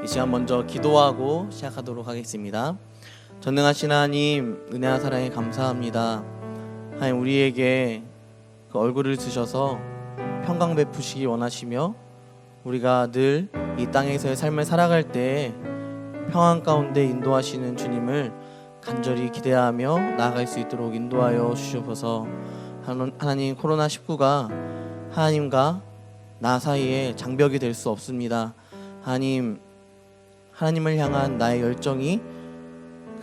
이 시간 먼저 기도하고 시작하도록 하겠습니다. 전능하신 하나님, 은혜와 사랑에 감사합니다. 하나님, 우리에게 그 얼굴을 드셔서 평강 베푸시기 원하시며 우리가 늘 이 땅에서의 삶을 살아갈 때 평안 가운데 인도하시는 주님을 간절히 기대하며 나아갈 수 있도록 인도하여 주시옵소서. 하나님, 코로나19가 하나님과 나 사이에 장벽이 될 수 없습니다. 하나님을 향한 나의 열정이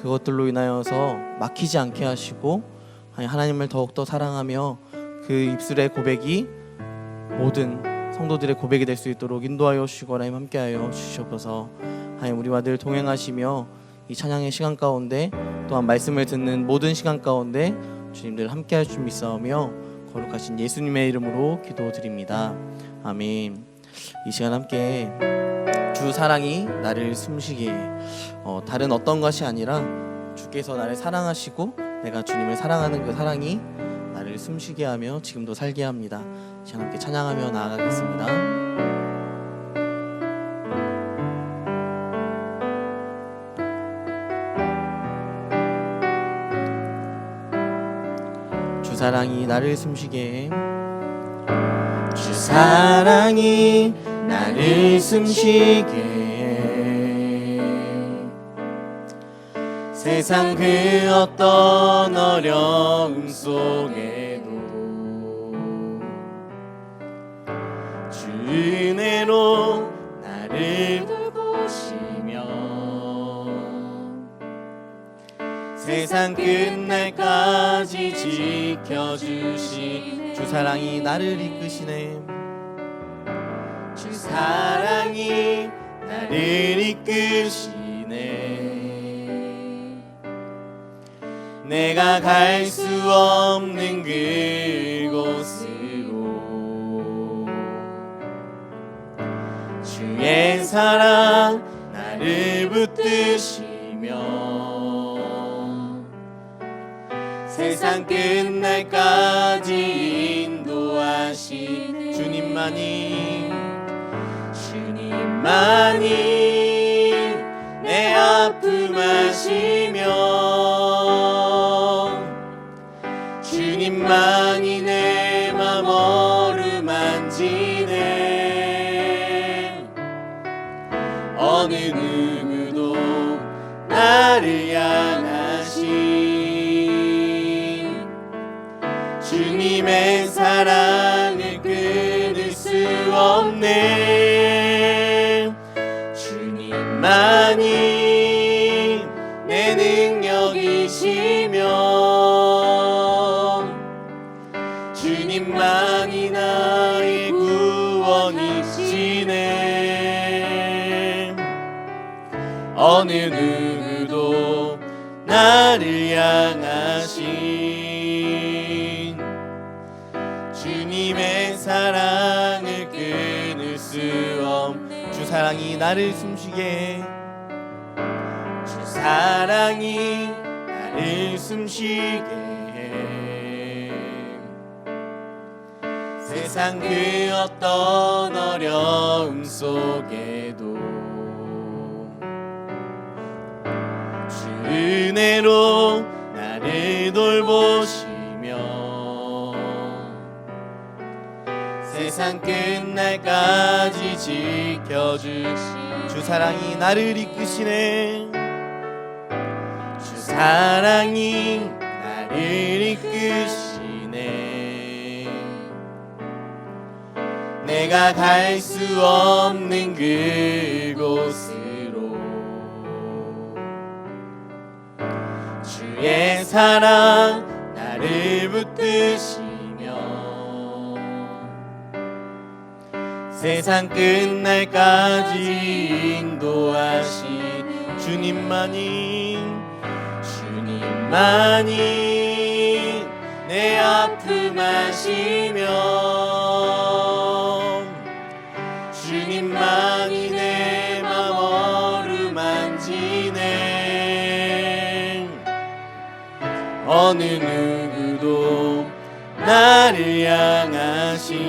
그것들로 인하여서 막히지 않게 하시고 하나님을 더욱더 사랑하며 그 입술의 고백이 모든 성도들의 고백이 될 수 있도록 인도하여 주시고 하나님 함께하여 주시옵소서. 하나님, 우리와 늘 동행하시며 이 찬양의 시간 가운데 또한 말씀을 듣는 모든 시간 가운데 주님 늘 함께할 줄 믿사오며 거룩하신 예수님의 이름으로 기도드립니다. 아멘. 이 시간 함께 주 사랑이 나를 숨쉬게 다른 어떤 것이 아니라 주께서 나를 사랑하시고 내가 주님을 사랑하는 그 사랑이 나를 숨쉬게 하며 지금도 살게 합니다. 이 시간 함께 찬양하며 나아가겠습니다. 주 사랑이 나를 숨쉬게, 주 사랑이 나를 숨쉬게 해. 세상 그 어떤 어려움 속에도 주 은혜로 나를 돌보시며 세상 끝날까지 지켜주시 주 사랑이 나를 이끄시네. 주 사랑이 나를 이끄시네. 내가 갈 수 없는 그곳으로 주의 사랑 나를 붙드시며 세상 끝날까지 인도하신 주님만이 내 아픔 아시며 주님만이 내 맘 어루만지네. 어느 누구도 나를 향하신 주님의 사랑을 끊을 수 없네. 주님만이 내 능력이시며 주님만이 나의 구원이시네. 어느 누구도 나를 향하신 주님의 사랑을 끊을 수 없네. 주 사랑이 나를 숨쉬게 해. 주 사랑이 나를 숨쉬게 해. 세상 그 어떤 어려움 속에도 주 은혜로 나를 돌보시며 세상 끝날까지 지켜주시 주 사랑이 나를 이끄시네. 주 사랑이 나를 이끄시네. 내가 갈 수 없는 그곳으로 주의 사랑 나를 붙드시며 세상 끝날까지 인도하신 주님만이 내 아픔 아시며 주님만이 내 맘 어루만지네. 어느 누구도 나를 향하신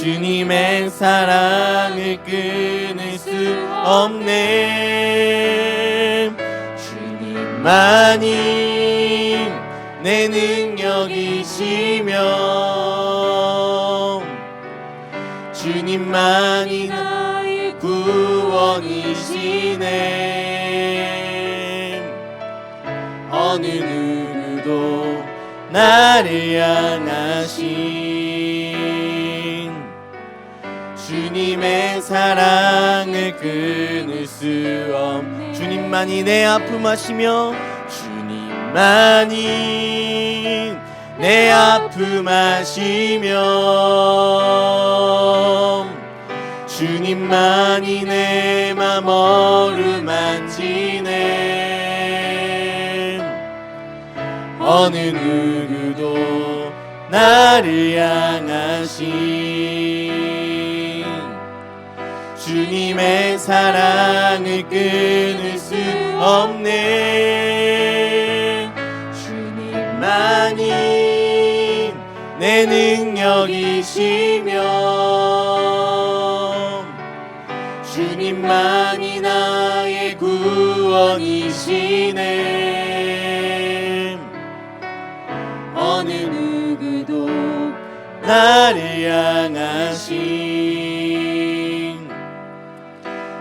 주님의 사랑을 끊을 수 없네. 주님만이 내 능력이시며 주님만이 나의 구원이시네. 어느 누구도 나를 향하신 주님의 사랑을 끊을 수 없네. 주님만이 내 아픔 아시며 주님만이 내 아픔 아시며 주님만이 내 맘 어루만지네. 어느 누구도 나를 향하신 주님의 사랑을 끊을 수 없네. 주님만이 내 능력이시며 주님만이 나의 구원이시네. 어느 누구도 나를 향하신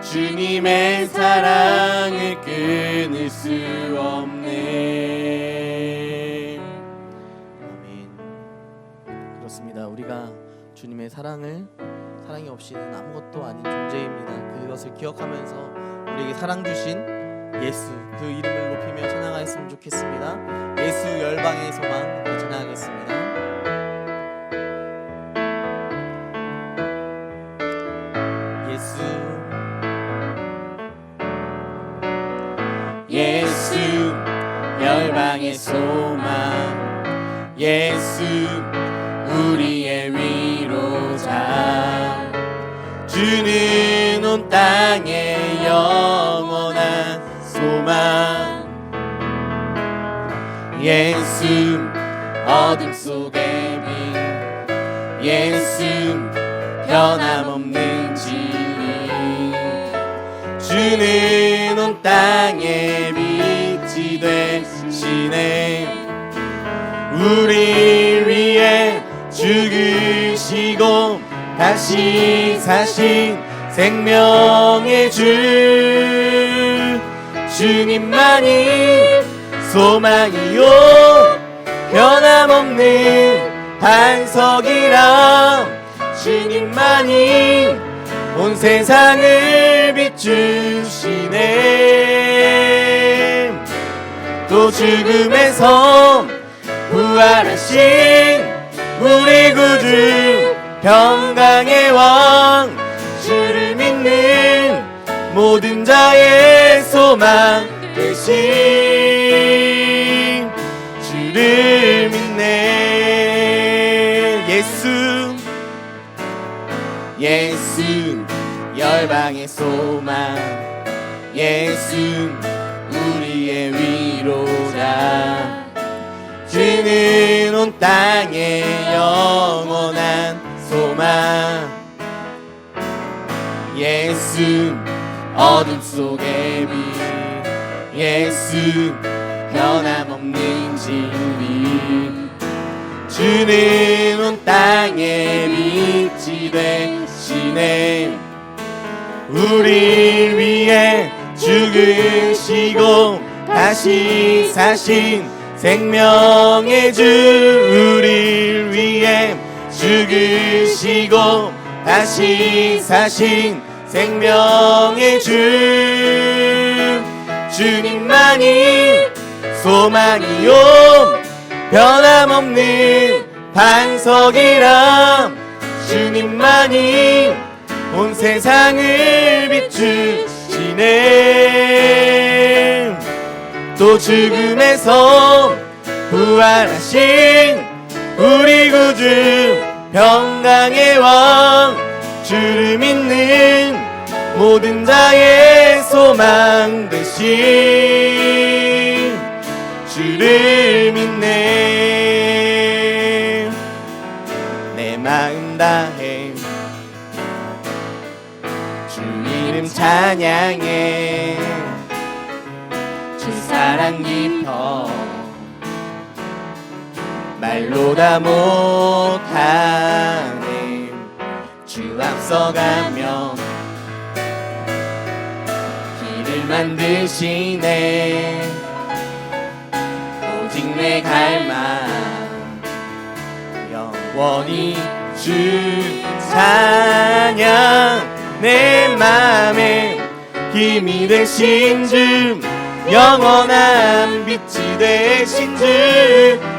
주님의 사랑을 끊을 수 없네. 아멘. 그렇습니다. 우리가 주님의 사랑이 없이는 아무것도 아닌 존재입니다. 그것을 기억하면서 우리에게 사랑 주신 예수 그 이름을 높이며 찬양하였으면 좋겠습니다. 예수 열방의 소망 함께 찬양하겠습니다. 예수 열방의 소망 예수 우리의 위로자 주는 온 땅의 영원한 소망 예수 어둠 속의 빛 예수 변함없는 진리 주는 온 땅의 빛이 되시네. 우리 위해 죽으시고 다시 사신 생명의 주 주님만이 소망이요 변함없는 반석이라 주님만이 온 세상을 비추시네. 또 죽음에서 부활하신 우리 구주 평강의 왕 주를 믿는 모든 자의 소망 되신 주를 믿네. 예수 열방의 소망 예수 우리의 위로자 주는 온 땅의 영원한 소망 예수 어둠 속의 빛 예수 변함없는 진리 주는 온 땅의 빛이 되시네. 우리 위해 죽으시고 다시 사신 생명의 주 우리 위해 죽으시고 다시 사신 생명의 주 주님만이 소망이요 변함없는 반석이라 주님만이 온 세상을 비추시네. 또 죽음에서 부활하신 우리 구주 평강의 왕 주를 믿는 모든 자의 소망 되신 주를 믿네. 내 마음 다해 주 이름 찬양해. 주 사랑 깊어 말로 다 못하네. 주 앞서가며 길을 만드시네. 오직 내 갈망 영원히 주 찬양. 내 맘에 힘이 되신 주 영원한 빛이 되신 주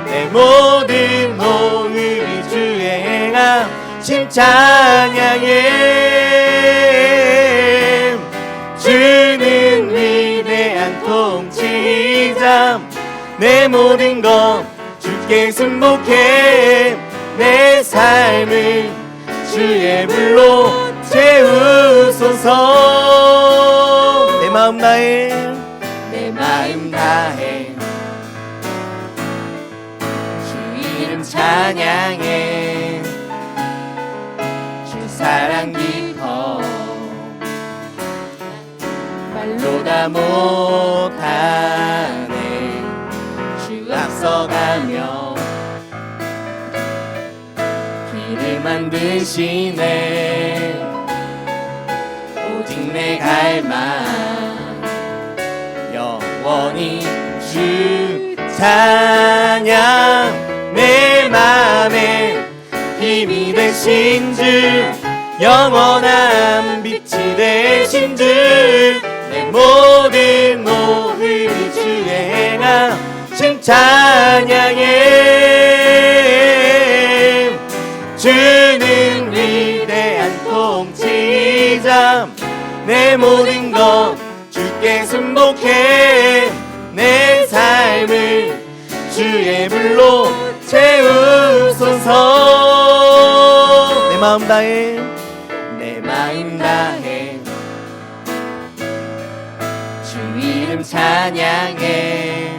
내 모든 몸을 주의 행하심 찬양해. 주는 위대한 통치자 내 모든 것 주께 승복해. 내 삶을 주의 불로 채우소서. 내 마음 다해 내 마음 다해 주 이름 찬양해. 주 사랑 깊어 말로 다 못하네. 주 앞서가며 길을 만드시네. 오직 내 갈망 영원히 주 찬양. 내 맘에 힘이 되신 주 영원한 빛이 되신 주 내 모든 몸을 주의 행하심 찬양해. 주는 위대한 통치자 내 모든 것 주께 승복해. 내 삶을 주의 불로 채우소서. 내 마음 다해 내 마음 다해 주 이름 찬양해.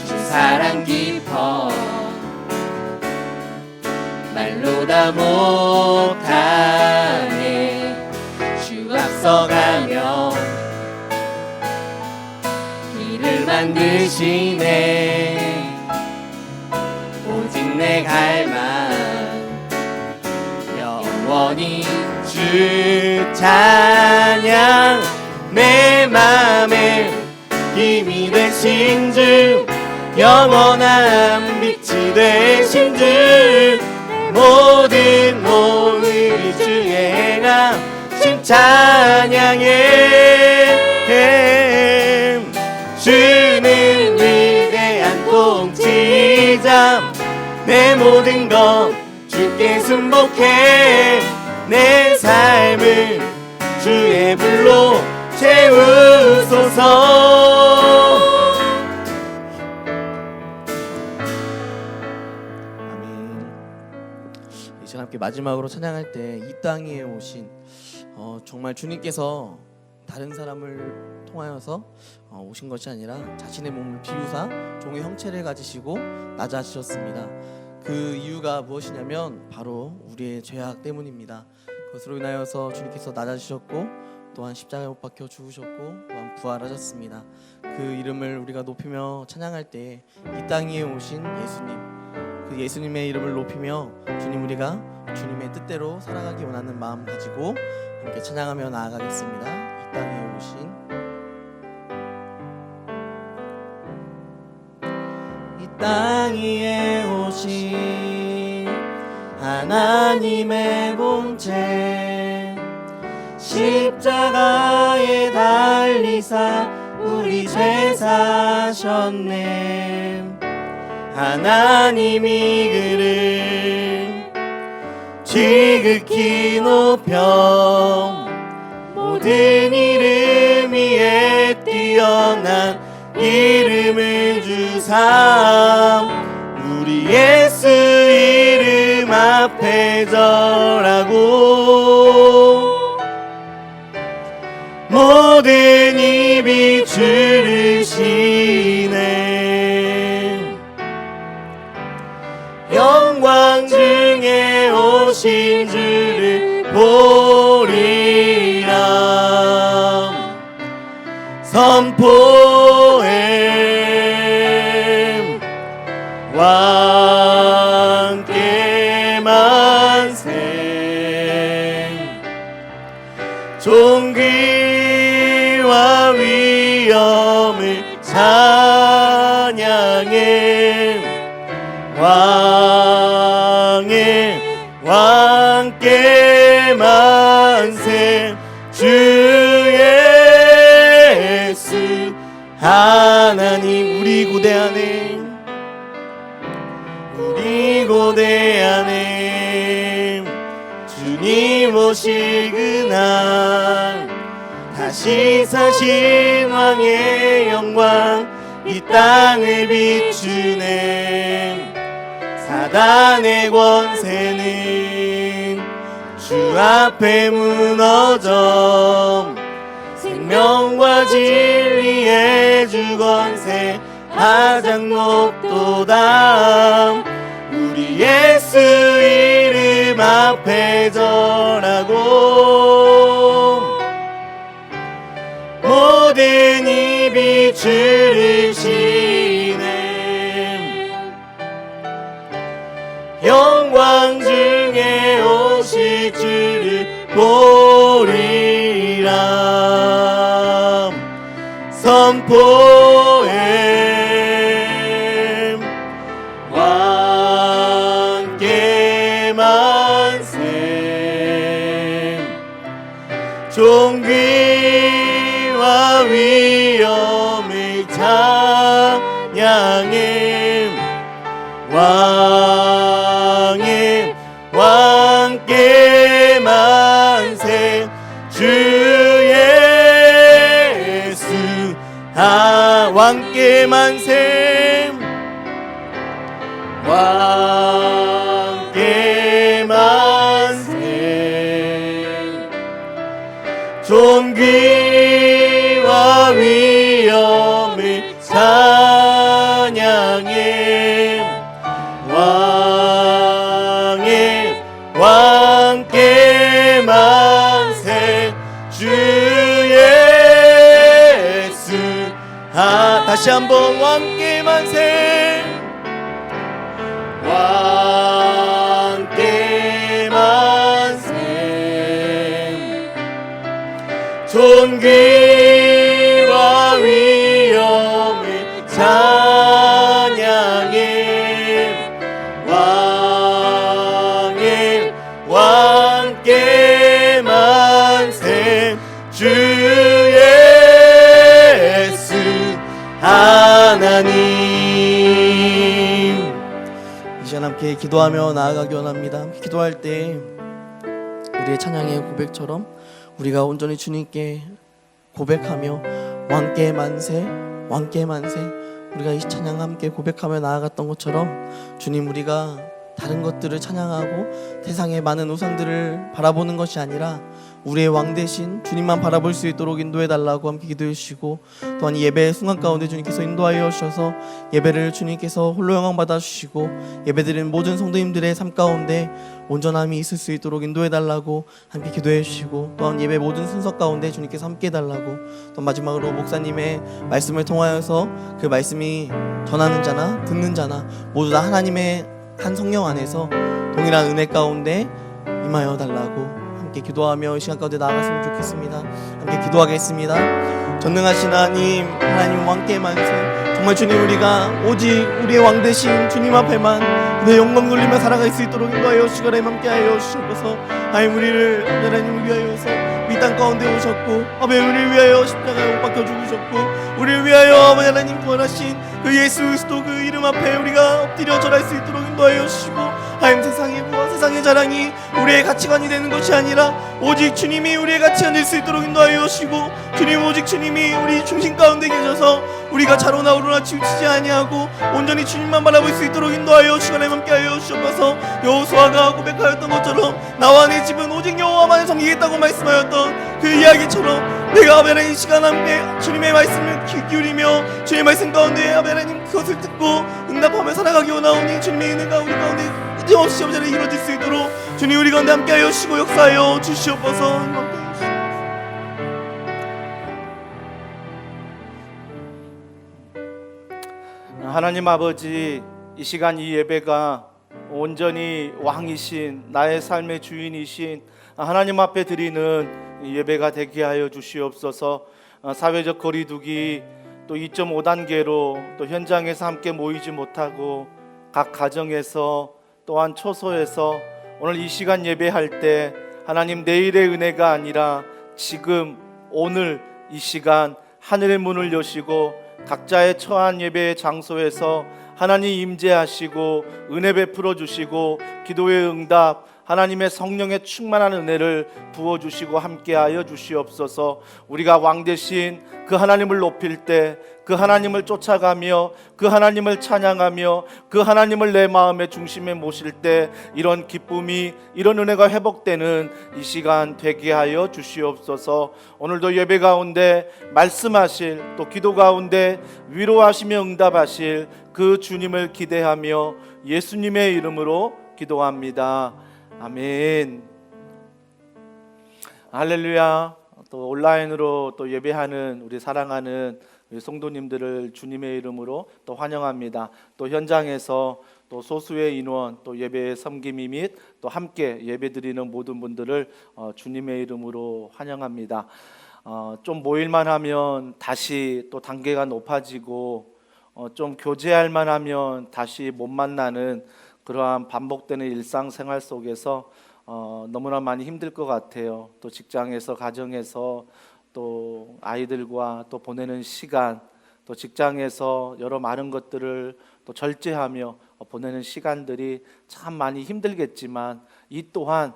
주 사랑 깊어 말로 다 못하네. 주 앞서가며 길을 만드시네. 오직 내 갈망 영원히 주 찬양. 내 맘에 힘이 되신 주 영원한 빛이 되신 주 모든 몸을 주의 행하심 찬양해. 주는 위대한 통치자 내 모든 것 주께 승복해. 내 삶을 주의 불로 채우소서. 이제 함께 마지막으로 찬양할 때 이 땅에 오신 정말 주님께서 다른 사람을 통하여서 오신 것이 아니라 자신의 몸을 비우사 종의 형체를 가지시고 낮아지셨습니다. 그 이유가 무엇이냐면 바로 우리의 죄악 때문입니다. 그것으로 인하여서 주님께서 낮아지셨고 또한 십자가에 못 박혀 죽으셨고 또한 부활하셨습니다. 그 이름을 우리가 높이며 찬양할 때 이 땅에 오신 예수님, 그 예수님의 이름을 높이며 주님 우리가 주님의 뜻대로 살아가기 원하는 마음 가지고 함께 찬양하며 나아가겠습니다. 이 땅에 오신 이 땅 위에 오신 하나님의 본체 십자가에 달리사 우리 죄 사셨네. 하나님이 그를 지극히 높여 모든 이름 위에 뛰어난 이름을 주사 우리 예수 이름 앞에 절하고 모든 입이 주를 시네. 영광 중에 오신 주를 보리 선포해 왕께 만세 존귀와 위엄을 찬양해 왕께 만세 주 예수 하나님 우리 고대 안에 주님 오시그 날 다시 사신 왕의 영광 이 땅을 비추네 사단의 권세는 주 앞에 무너져 생명과 진리의 주 권세 가장 높도다 우리 예수 이름 앞에 절하고 모든 입이 주를 시네 영광 중에 오실 주를 보리라 선포해 왕께 만세 존귀와 위엄을 찬양해 왕께 만세 주 예수 왕께 만세 왕께 만세 존귀와 위엄을 찬양해 왕께 만세 주 예수 다시 한번 왕께 만세 왕께 만세 존귀와 위엄을 찬양해 왕께 만세 주 예수 하나님 이 시간 함께 기도하며 나아가기 원합니다. 함께 기도할 때 우리의 찬양의 고백처럼 우리가 온전히 주님께 고백하며 왕께 만세 우리가 이 찬양 함께 고백하며 나아갔던 것처럼 주님 우리가 다른 것들을 찬양하고 세상의 많은 우상들을 바라보는 것이 아니라 우리의 왕 대신 주님만 바라볼 수 있도록 인도해달라고 함께 기도해 주시고 또한 이 예배의 순간 가운데 주님께서 인도하여 주셔서 예배를 주님께서 홀로 영광 받아주시고 예배드리는 모든 성도님들의 삶 가운데 온전함이 있을 수 있도록 인도해달라고 함께 기도해 주시고 또한 예배 모든 순서 가운데 주님께서 함께 해달라고 또 마지막으로 목사님의 말씀을 통하여서 그 말씀이 전하는 자나 듣는 자나 모두 다 하나님의 한 성령 안에서 동일한 은혜 가운데 임하여 달라고 함께 기도하며 이 시간 가운데 나아갔으면 좋겠습니다. 함께 기도하겠습니다. 전능하신 하나님 왕께 만세 정말 주님 우리가 오직 우리의 왕 되신 주님 앞에만 내 영광 돌리며 살아갈 수 있도록 인도하여 주시고 함께하여 주셔서 하나님 우리를 하나님 위하여서 이 땅 가운데 오셨고 아버지 우리를 위하여 십자가에 못 박혀 죽으셨고 우리를 위하여 아버지 하나님 구원하신 그 예수 그리스도 그 이름 앞에 우리가 엎드려 절할 수 있도록 인도하여 주시고 하나님 세상의 부와 세상의 자랑이 우리의 가치관이 되는 것이 아니라 오직 주님이 우리의 가치가 될 수 있도록 인도하여 주시고 주님 오직 주님이 우리 중심 가운데 계셔서 우리가 자로나 우로나 치우치지 아니하고 온전히 주님만 바라볼 수 있도록 인도하여 주시고 함께하여 주셔서 여호수아가 고백하였던 것처럼 나와 내 집은 오직 여호와만을 섬기겠다고 말씀하였던 그 이야기처럼 내가 아베라님 시간 함께 주님의 말씀을 귀 기울이며 주님의 말씀 가운데 아베라님 그것을 듣고 응답하며 살아가기 원하오니 주님의 은혜가 우리 가운데 끊임없이 점점 이루어질 수 있도록 주님 우리 가운데 함께하여 주시고 역사하여 주시옵소서. 하나님 아버지, 이 시간 이 예배가 온전히 왕이신 나의 삶의 주인이신 하나님 앞에 드리는 이 예배가 되게 하여 주시옵소서. 사회적 거리두기 또 2.5단계로 또 현장에서 함께 모이지 못하고 각 가정에서 또한 초소에서 오늘 이 시간 예배할 때 하나님 내일의 은혜가 아니라 지금 오늘 이 시간 하늘의 문을 여시고 각자의 처한 예배의 장소에서 하나님 임재하시고 은혜 베풀어 주시고 기도의 응답 하나님의 성령의 충만한 은혜를 부어주시고 함께하여 주시옵소서. 우리가 왕 대신 그 하나님을 높일 때, 그 하나님을 쫓아가며 그 하나님을 찬양하며 그 하나님을 내 마음의 중심에 모실 때 이런 기쁨이, 이런 은혜가 회복되는 이 시간 되게 하여 주시옵소서. 오늘도 예배 가운데 말씀하실, 또 기도 가운데 위로하시며 응답하실 그 주님을 기대하며 예수님의 이름으로 기도합니다. 아멘. 할렐루야. 또 온라인으로 또 예배하는 우리 사랑하는 우리 성도님들을 주님의 이름으로 또 환영합니다. 또 현장에서 또 소수의 인원 또 예배의 섬김이 및 또 함께 예배드리는 모든 분들을 주님의 이름으로 환영합니다. 좀 모일만 하면 다시 또 단계가 높아지고 좀 교제할만 하면 다시 못 만나는 그러한 반복되는 일상생활 속에서 너무나 많이 힘들 것 같아요. 또 직장에서, 가정에서, 또 아이들과 또 보내는 시간, 또 직장에서 여러 많은 것들을 또 절제하며 보내는 시간들이 참 많이 힘들겠지만 이 또한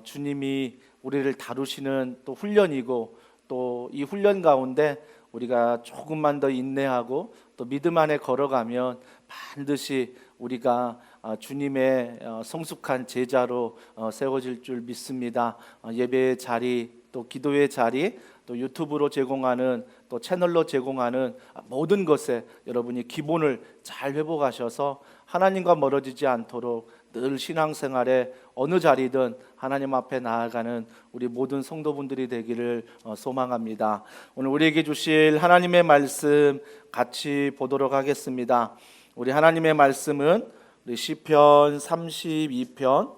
주님이 우리를 다루시는 또 훈련이고 또 이 훈련 가운데 우리가 조금만 더 인내하고 또 믿음 안에 걸어가면 반드시 우리가 주님의 성숙한 제자로 세워질 줄 믿습니다. 예배의 자리, 또 기도의 자리, 또 유튜브로 제공하는 또 채널로 제공하는 모든 것에 여러분이 기본을 잘 회복하셔서 하나님과 멀어지지 않도록 늘 신앙생활에 어느 자리든 하나님 앞에 나아가는 우리 모든 성도분들이 되기를 소망합니다. 오늘 우리에게 주실 하나님의 말씀 같이 보도록 하겠습니다. 우리 하나님의 말씀은 우리 시편 32편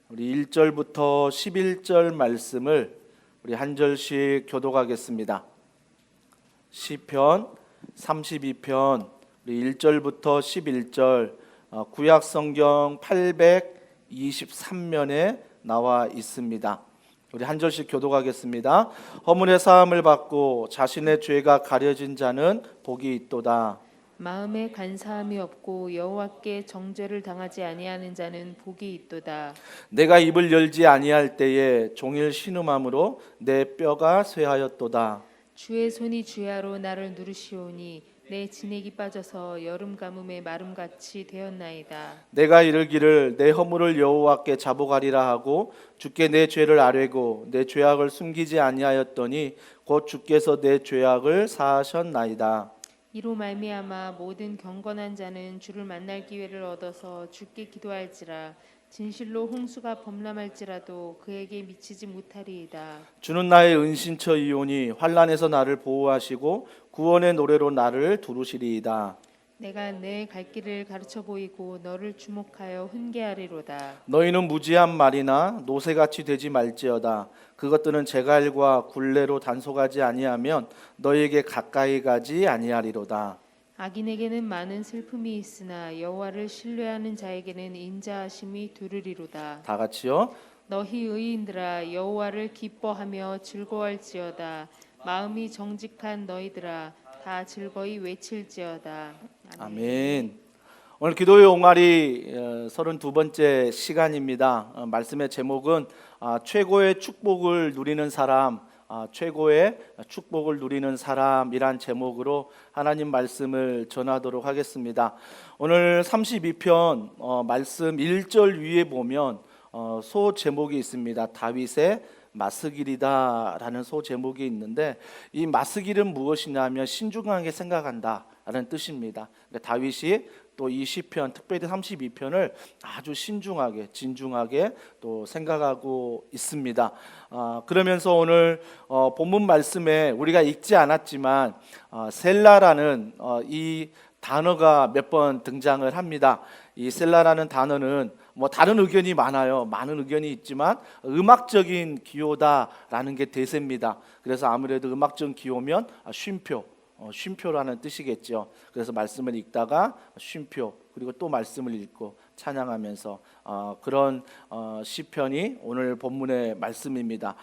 우리 1절부터 11절 말씀을 우리 한 절씩 교독하겠습니다. 시편 32편 우리 1절부터 11절 구약 성경 823면에 나와 있습니다. 우리 한 절씩 교독하겠습니다. 허물의 사함을 받고 자신의 죄가 가려진 자는 복이 있도다. 마음에 간사함이 없고 여호와께 정죄를 당하지 아니하는 자는 복이 있도다. 내가 입을 열지 아니할 때에 종일 신음함으로 내 뼈가 쇠하였도다. 주의 손이 주야로 나를 누르시오니 내 진액이 빠져서 여름 가뭄에 마름같이 되었나이다. 내가 이르기를 내 허물을 여호와께 자복하리라 하고 주께 내 죄를 아뢰고 내 죄악을 숨기지 아니하였더니 곧 주께서 내 죄악을 사하셨나이다. 이로 말미암아 모든 경건한 자는 주를 만날 기회를 얻어서 주께 기도할지라. 진실로 홍수가 범람할지라도 그에게 미치지 못하리이다. 주는 나의 은신처이오니 환난에서 나를 보호하시고 구원의 노래로 나를 두르시리이다. 내가 내 갈 길을 가르쳐 보이고 너를 주목하여 훈계하리로다. 너희는 무지한 말이나 노새같이 되지 말지어다. 그것들은 제갈과 굴레로 단속하지 아니하면 너희에게 가까이 가지 아니하리로다. 악인에게는 많은 슬픔이 있으나 여호와를 신뢰하는 자에게는 인자하심이 두르리로다. 다 같이요. 너희 의인들아 여호와를 기뻐하며 즐거워할지어다. 마음이 정직한 너희들아 다 즐거이 외칠지어다. 아멘. 오늘 기도의 옹알이 32번째 시간입니다. 말씀의 제목은 최고의 축복을 누리는 사람, 최고의 축복을 누리는 사람이란 제목으로 하나님 말씀을 전하도록 하겠습니다. 오늘 32편 말씀 1절 위에 보면 소 제목이 있습니다. 다윗의 마스길이다라는 소 제목이 있는데 이 마스길은 무엇이냐면 신중하게 생각한다라는 뜻입니다. 다윗이 또 이 시편 특별히 32편을 아주 신중하게 진중하게 또 생각하고 있습니다. 그러면서 오늘 본문 말씀에 우리가 읽지 않았지만 셀라라는 이 단어가 몇 번 등장을 합니다. 이 셀라라는 단어는 뭐 다른 의견이 많아요. 많은 의견이 있지만 음악적인 기호다라는 게 대세입니다. 그래서 아무래도 음악적인 기호면 쉼표, 쉼표라는 뜻이겠죠. 그래서 말씀을 읽다가 쉼표, 그리고 또 말씀을 읽고 찬양하면서 그런 시편이 오늘 본문의 말씀입니다.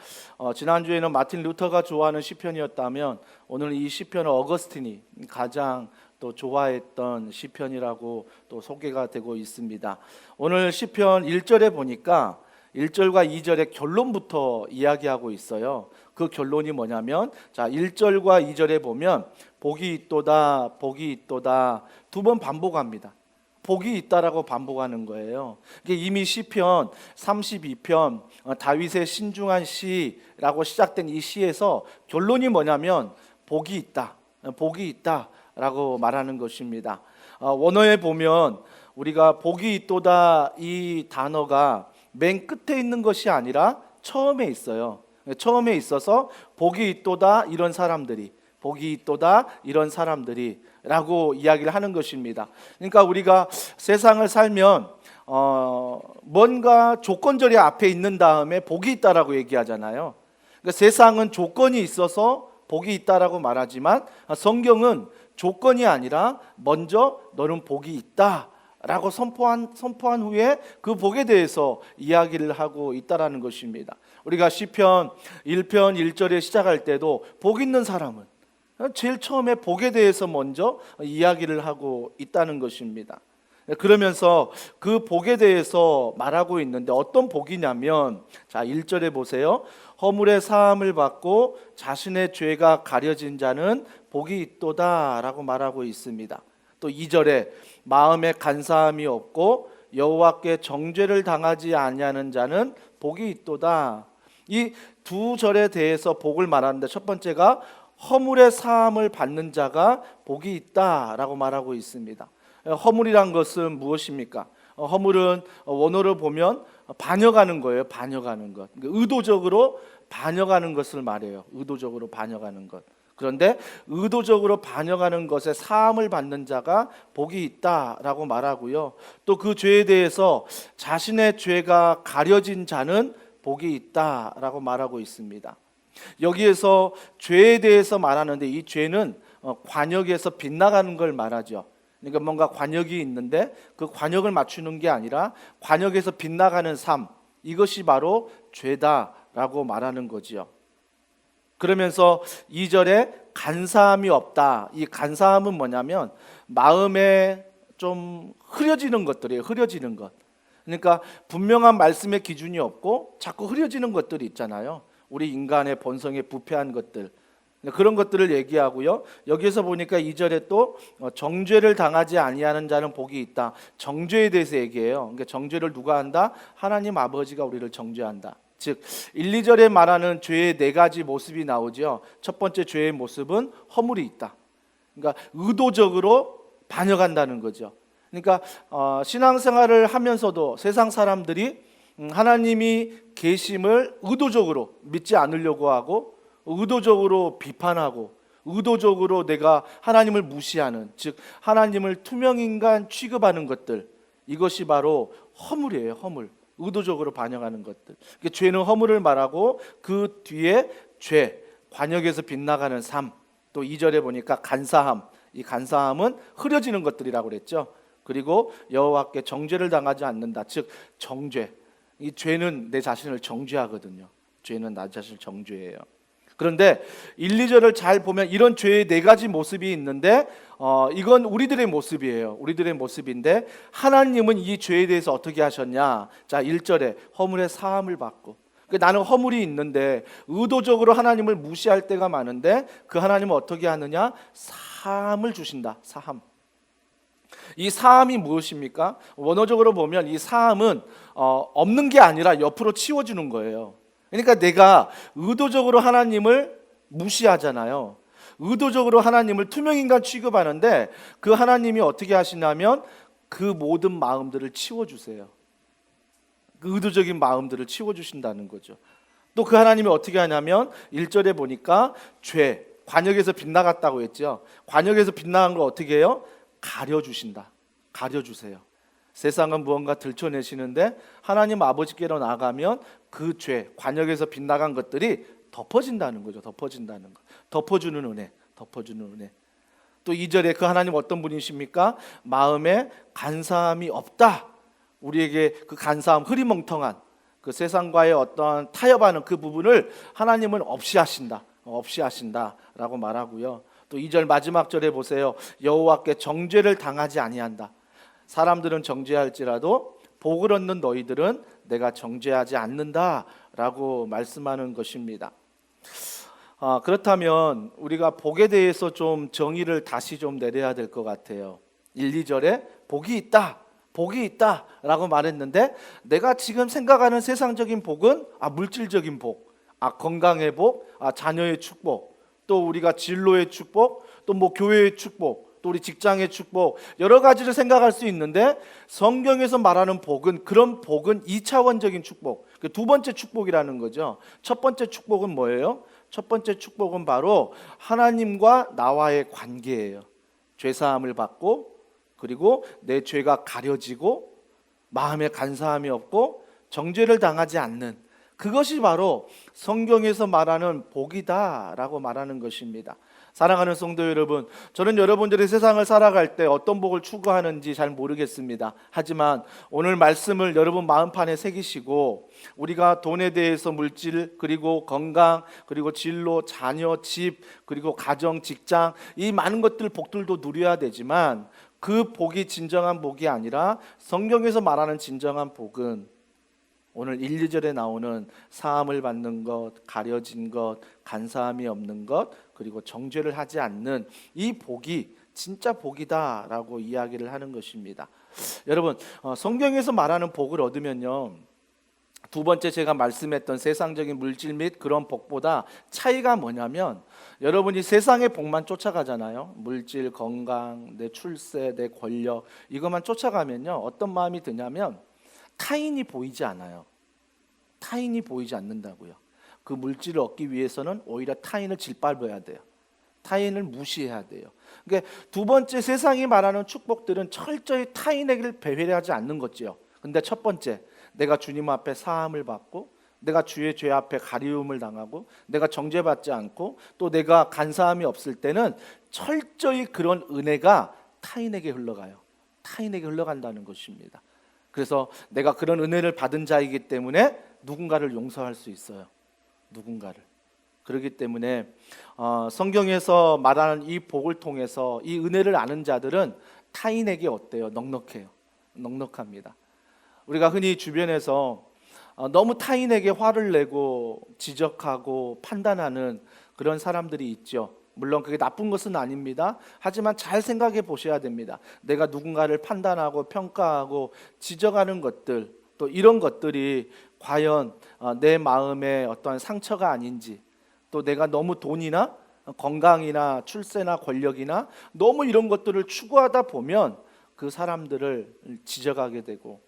지난주에는 마틴 루터가 좋아하는 시편이었다면 오늘 이 시편은 어거스틴이 가장 또 좋아했던 시편이라고 또 소개가 되고 있습니다. 오늘 시편 1절에 보니까 1절과 2절의 결론부터 이야기하고 있어요. 그 결론이 뭐냐면, 자, 1절과 2절에 보면 복이 있도다, 복이 있도다 두 번 반복합니다. 복이 있다라고 반복하는 거예요. 이게 이미 시편 32편 다윗의 신중한 시라고 시작된 이 시에서 결론이 뭐냐면 복이 있다, 복이 있다라고 말하는 것입니다. 원어에 보면 우리가 복이 있도다 이 단어가 맨 끝에 있는 것이 아니라 처음에 있어요. 처음에 있어서 복이 있도다 이런 사람들이, 복이 있도다 이런 사람들이 라고 이야기를 하는 것입니다. 그러니까 우리가 세상을 살면 뭔가 조건절이 앞에 있는 다음에 복이 있다라고 얘기하잖아요. 그러니까 세상은 조건이 있어서 복이 있다라고 말하지만 성경은 조건이 아니라 먼저 너는 복이 있다라고 선포한 후에 그 복에 대해서 이야기를 하고 있다라는 것입니다. 우리가 시편 1편 1절에 시작할 때도 복 있는 사람은 제일 처음에 복에 대해서 먼저 이야기를 하고 있다는 것입니다. 그러면서 그 복에 대해서 말하고 있는데 어떤 복이냐면, 자 1절에 보세요. 허물의 사함을 받고 자신의 죄가 가려진 자는 복이 있도다 라고 말하고 있습니다. 또 2절에 마음에 간사함이 없고 여호와께 정죄를 당하지 아니하는 자는 복이 있도다. 이 두 절에 대해서 복을 말하는데 첫 번째가 허물의 사함을 받는 자가 복이 있다라고 말하고 있습니다. 허물이란 것은 무엇입니까? 허물은 원어를 보면 반역하는 거예요. 반역하는 것. 의도적으로 반역하는 것을 말해요. 의도적으로 반역하는 것. 그런데 의도적으로 반역하는 것에 사함을 받는 자가 복이 있다라고 말하고요. 또 그 죄에 대해서 자신의 죄가 가려진 자는 복이 있다라고 말하고 있습니다. 여기에서 죄에 대해서 말하는데 이 죄는 관역에서 빗나가는 걸 말하죠. 그러니까 뭔가 관역이 있는데 그 관역을 맞추는 게 아니라 관역에서 빗나가는 삶, 이것이 바로 죄다라고 말하는 거지요. 그러면서 2절에 간사함이 없다. 이 간사함은 뭐냐면 마음에 좀 흐려지는 것들이에요. 흐려지는 것. 그러니까 분명한 말씀의 기준이 없고 자꾸 흐려지는 것들이 있잖아요. 우리 인간의 본성에 부패한 것들, 그런 것들을 얘기하고요. 여기에서 보니까 2절에 또 정죄를 당하지 아니하는 자는 복이 있다. 정죄에 대해서 얘기해요. 그러니까 정죄를 누가 한다? 하나님 아버지가 우리를 정죄한다. 즉 1, 2절에 말하는 죄의 네 가지 모습이 나오죠. 첫 번째 죄의 모습은 허물이 있다. 그러니까 의도적으로 반역한다는 거죠. 그러니까 신앙생활을 하면서도 세상 사람들이 하나님이 계심을 의도적으로 믿지 않으려고 하고 의도적으로 비판하고 의도적으로 내가 하나님을 무시하는, 즉 하나님을 투명인간 취급하는 것들, 이것이 바로 허물이에요. 허물. 의도적으로 반영하는 것들. 죄는 허물을 말하고 그 뒤에 죄, 관역에서 빗나가는 삶, 또 2절에 보니까 간사함, 이 간사함은 흐려지는 것들이라고 그랬죠. 그리고 여호와께 정죄를 당하지 않는다. 즉 정죄. 이 죄는 내 자신을 정죄하거든요. 죄는 나 자신을 정죄해요. 그런데 1, 2절을 잘 보면 이런 죄의 네 가지 모습이 있는데 이건 우리들의 모습이에요. 우리들의 모습인데 하나님은 이 죄에 대해서 어떻게 하셨냐? 자 1절에 허물의 사함을 받고, 나는 허물이 있는데 의도적으로 하나님을 무시할 때가 많은데 그 하나님은 어떻게 하느냐? 사함을 주신다. 사함. 이 사함이 무엇입니까? 원어적으로 보면 이 사함은 없는 게 아니라 옆으로 치워주는 거예요. 그러니까 내가 의도적으로 하나님을 무시하잖아요. 의도적으로 하나님을 투명인간 취급하는데 그 하나님이 어떻게 하시냐면 그 모든 마음들을 치워주세요. 그 의도적인 마음들을 치워주신다는 거죠. 또 그 하나님이 어떻게 하냐면 1절에 보니까 죄, 관역에서 빗나갔다고 했죠. 관역에서 빗나간 걸 어떻게 해요? 가려주신다. 가려주세요. 세상은 무언가 들춰내시는데 하나님 아버지께로 나아가면 그 죄, 관역에서 빗나간 것들이 덮어진다는 거죠. 덮어진다는 거. 덮어주는 은혜. 덮어주는 은혜. 또 2절에 그 하나님 어떤 분이십니까? 마음에 간사함이 없다. 우리에게 그 간사함, 흐리멍텅한 그 세상과의 어떤 타협하는 그 부분을 하나님은 없이 하신다. 없이 하신다라고 말하고요. 또 2절 마지막 절에 보세요. 여호와께 정죄를 당하지 아니한다. 사람들은 정죄할지라도 복을 얻는 너희들은 내가 정죄하지 않는다라고 말씀하는 것입니다. 그렇다면 우리가 복에 대해서 좀 정의를 다시 좀 내려야 될 것 같아요. 1, 2절에 복이 있다. 복이 있다라고 말했는데 내가 지금 생각하는 세상적인 복은 물질적인 복, 건강의 복, 자녀의 축복, 또 우리가 진로의 축복, 또 뭐 교회의 축복, 또 우리 직장의 축복, 여러 가지를 생각할 수 있는데 성경에서 말하는 복은, 그런 복은 2차원적인 축복, 두 번째 축복이라는 거죠. 첫 번째 축복은 뭐예요? 첫 번째 축복은 바로 하나님과 나와의 관계예요. 죄사함을 받고, 그리고 내 죄가 가려지고, 마음에 간사함이 없고, 정죄를 당하지 않는, 그것이 바로 성경에서 말하는 복이다라고 말하는 것입니다. 사랑하는 성도 여러분, 저는 여러분들이 세상을 살아갈 때 어떤 복을 추구하는지 잘 모르겠습니다. 하지만 오늘 말씀을 여러분 마음판에 새기시고, 우리가 돈에 대해서 물질, 그리고 건강, 그리고 진로, 자녀, 집, 그리고 가정, 직장, 이 많은 것들 복들도 누려야 되지만 그 복이 진정한 복이 아니라 성경에서 말하는 진정한 복은 오늘 1, 2절에 나오는 사함을 받는 것, 가려진 것, 간사함이 없는 것, 그리고 정죄를 하지 않는 이 복이 진짜 복이다라고 이야기를 하는 것입니다. 여러분, 성경에서 말하는 복을 얻으면요, 두 번째 제가 말씀했던 세상적인 물질 및 그런 복보다 차이가 뭐냐면, 여러분이 세상의 복만 쫓아가잖아요. 물질, 건강, 내 출세, 내 권력, 이것만 쫓아가면요, 어떤 마음이 드냐면 타인이 보이지 않아요. 타인이 보이지 않는다고요. 그 물질을 얻기 위해서는 오히려 타인을 짓밟아야 돼요. 타인을 무시해야 돼요. 그러니까 두 번째 세상이 말하는 축복들은 철저히 타인에게 배회하지 않는 거지요. 근데 첫 번째, 내가 주님 앞에 사함을 받고, 내가 주의 죄 앞에 가리움을 당하고, 내가 정죄받지 않고, 또 내가 간사함이 없을 때는 철저히 그런 은혜가 타인에게 흘러가요. 타인에게 흘러간다는 것입니다. 그래서 내가 그런 은혜를 받은 자이기 때문에 누군가를 용서할 수 있어요. 누군가를. 그렇기 때문에 성경에서 말하는 이 복을 통해서 이 은혜를 아는 자들은 타인에게 어때요? 넉넉해요. 넉넉합니다. 우리가 흔히 주변에서 너무 타인에게 화를 내고 지적하고 판단하는 그런 사람들이 있죠. 물론 그게 나쁜 것은 아닙니다. 하지만 잘 생각해 보셔야 됩니다. 내가 누군가를 판단하고 평가하고 지적하는 것들, 또 이런 것들이 과연 내 마음에 어떠한 상처가 아닌지, 또 내가 너무 돈이나 건강이나 출세나 권력이나 너무 이런 것들을 추구하다 보면 그 사람들을 지적하게 되고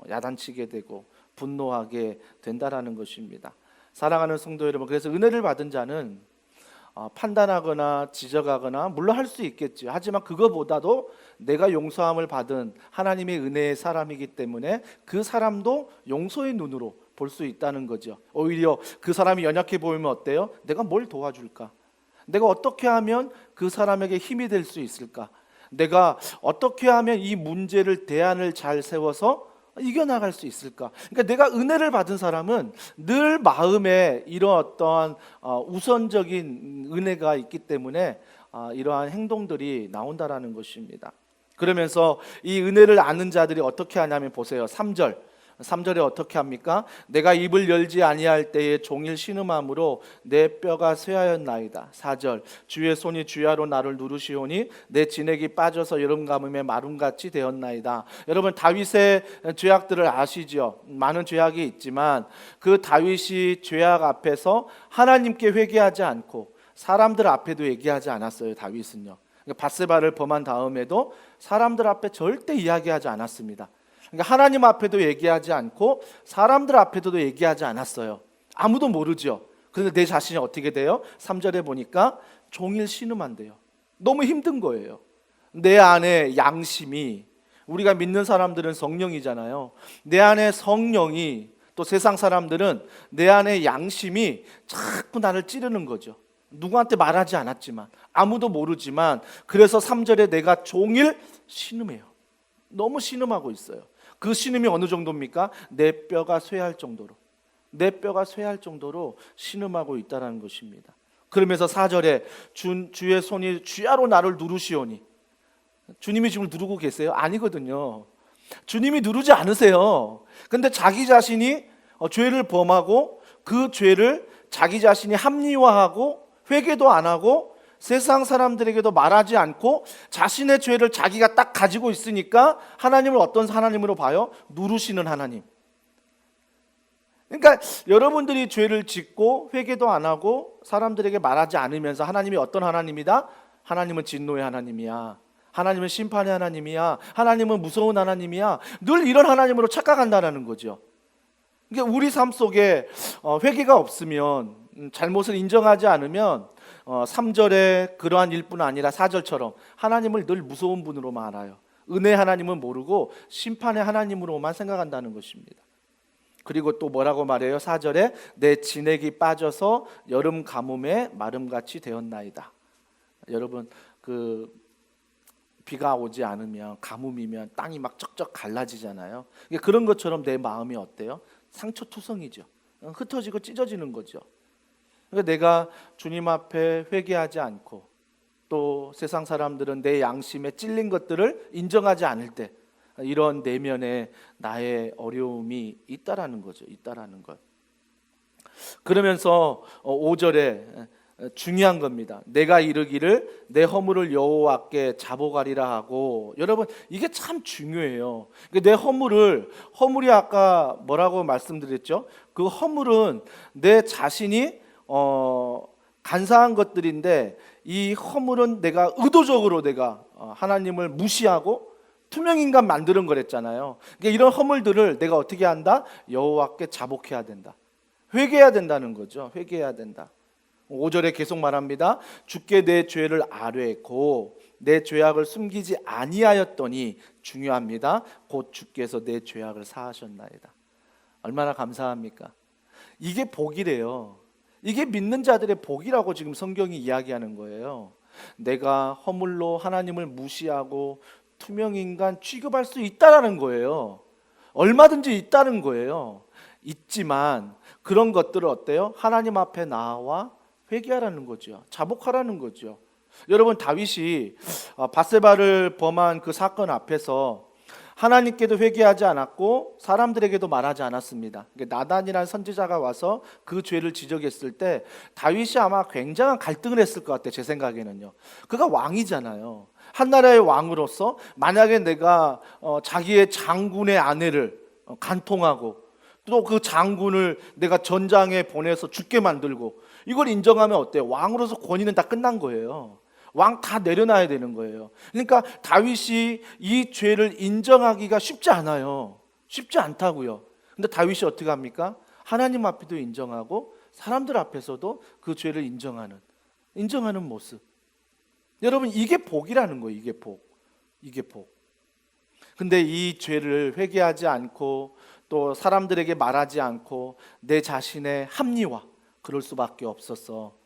야단치게 되고 분노하게 된다라는 것입니다. 사랑하는 성도 여러분, 그래서 은혜를 받은 자는 판단하거나 지적하거나 물론 할 수 있겠죠. 하지만 그거보다도 내가 용서함을 받은 하나님의 은혜의 사람이기 때문에 그 사람도 용서의 눈으로 볼 수 있다는 거죠. 오히려 그 사람이 연약해 보이면 어때요? 내가 뭘 도와줄까? 내가 어떻게 하면 그 사람에게 힘이 될 수 있을까? 내가 어떻게 하면 이 문제를 대안을 잘 세워서 이겨나갈 수 있을까? 그러니까 내가 은혜를 받은 사람은 늘 마음에 이런 어떠한 우선적인 은혜가 있기 때문에 이러한 행동들이 나온다라는 것입니다. 그러면서 이 은혜를 아는 자들이 어떻게 하냐면 보세요. 3절에 어떻게 합니까? 내가 입을 열지 아니할 때에 종일 신음함으로 내 뼈가 쇠하였나이다. 4절, 주의 손이 주야로 나를 누르시오니 내 진액이 빠져서 여름 가뭄에 마름같이 되었나이다. 여러분, 다윗의 죄악들을 아시죠? 많은 죄악이 있지만 그 다윗이 죄악 앞에서 하나님께 회개하지 않고 사람들 앞에도 얘기하지 않았어요. 다윗은요, 밧세바를 범한 다음에도 사람들 앞에 절대 이야기하지 않았습니다. 그러니까 하나님 앞에도 얘기하지 않고 사람들 앞에도 얘기하지 않았어요. 아무도 모르죠. 그런데 내 자신이 어떻게 돼요? 3절에 보니까 종일 신음한대요. 너무 힘든 거예요. 내 안에 양심이, 우리가 믿는 사람들은 성령이잖아요. 내 안에 성령이, 또 세상 사람들은 내 안에 양심이 자꾸 나를 찌르는 거죠. 누구한테 말하지 않았지만, 아무도 모르지만, 그래서 3절에 내가 종일 신음해요. 너무 신음하고 있어요. 그 신음이 어느 정도입니까? 내 뼈가 쇠할 정도로, 내 뼈가 쇠할 정도로 신음하고 있다는 것입니다. 그러면서 4절에 주의 손이 주야로 나를 누르시오니, 주님이 지금 누르고 계세요? 아니거든요. 주님이 누르지 않으세요. 근데 자기 자신이 죄를 범하고 그 죄를 자기 자신이 합리화하고 회개도 안 하고 세상 사람들에게도 말하지 않고 자신의 죄를 자기가 딱 가지고 있으니까 하나님을 어떤 하나님으로 봐요? 누르시는 하나님. 그러니까 여러분들이 죄를 짓고 회개도 안 하고 사람들에게 말하지 않으면서 하나님이 어떤 하나님이다? 하나님은 진노의 하나님이야. 하나님은 심판의 하나님이야. 하나님은 무서운 하나님이야. 늘 이런 하나님으로 착각한다는 거죠. 그러니까 우리 삶 속에 회개가 없으면, 잘못을 인정하지 않으면 3절에 그러한 일뿐 아니라 4절처럼 하나님을 늘 무서운 분으로만 알아요. 은혜 하나님은 모르고 심판의 하나님으로만 생각한다는 것입니다. 그리고 또 뭐라고 말해요? 4절에 내 진액이 빠져서 여름 가뭄에 마름같이 되었나이다. 여러분, 비가 오지 않으면, 가뭄이면 땅이 막 쩍쩍 갈라지잖아요. 그런 것처럼 내 마음이 어때요? 상처투성이죠. 흩어지고 찢어지는 거죠. 그러니까 내가 주님 앞에 회개하지 않고, 또 세상 사람들은 내 양심에 찔린 것들을 인정하지 않을 때, 이런 내면에 나의 어려움이 있다라는 거죠. 있다라는 것. 그러면서 5절에 중요한 겁니다. 내가 이르기를 내 허물을 여호와께 자복하리라 하고, 여러분 이게 참 중요해요. 내 허물이 아까 뭐라고 말씀드렸죠? 그 허물은 내 자신이 간사한 것들인데, 이 허물은 내가 의도적으로 하나님을 무시하고 투명인간 만드는 거랬잖아요. 그러니까 이런 허물들을 내가 어떻게 한다? 여호와께 자복해야 된다. 회개해야 된다는 거죠. 회개해야 된다. 5절에 계속 말합니다. 주께 내 죄를 아뢰고 내 죄악을 숨기지 아니하였더니, 중요합니다. 곧 주께서 내 죄악을 사하셨나이다. 얼마나 감사합니까? 이게 복이래요. 이게 믿는 자들의 복이라고 지금 성경이 이야기하는 거예요. 내가 허물로 하나님을 무시하고 투명인간 취급할 수 있다라는 거예요. 얼마든지 있다는 거예요. 있지만 그런 것들을 어때요? 하나님 앞에 나와 회개하라는 거죠. 자복하라는 거죠. 여러분, 다윗이 밧세바를 범한 그 사건 앞에서 하나님께도 회개하지 않았고 사람들에게도 말하지 않았습니다. 나단이라는 선지자가 와서 그 죄를 지적했을 때 다윗이 아마 굉장한 갈등을 했을 것 같아요. 제 생각에는요. 그가 왕이잖아요. 한 나라의 왕으로서 만약에 내가 자기의 장군의 아내를 간통하고, 또 그 장군을 내가 전장에 보내서 죽게 만들고, 이걸 인정하면 어때요? 왕으로서 권위는 다 끝난 거예요. 왕 다 내려놔야 되는 거예요. 그러니까 다윗이 이 죄를 인정하기가 쉽지 않아요. 쉽지 않다고요. 근데 다윗이 어떻게 합니까? 하나님 앞에도 인정하고 사람들 앞에서도 그 죄를 인정하는 모습. 여러분, 이게 복이라는 거예요. 이게 복. 이게 복. 근데 이 죄를 회개하지 않고 또 사람들에게 말하지 않고 내 자신의 합리화, 그럴 수밖에 없었어.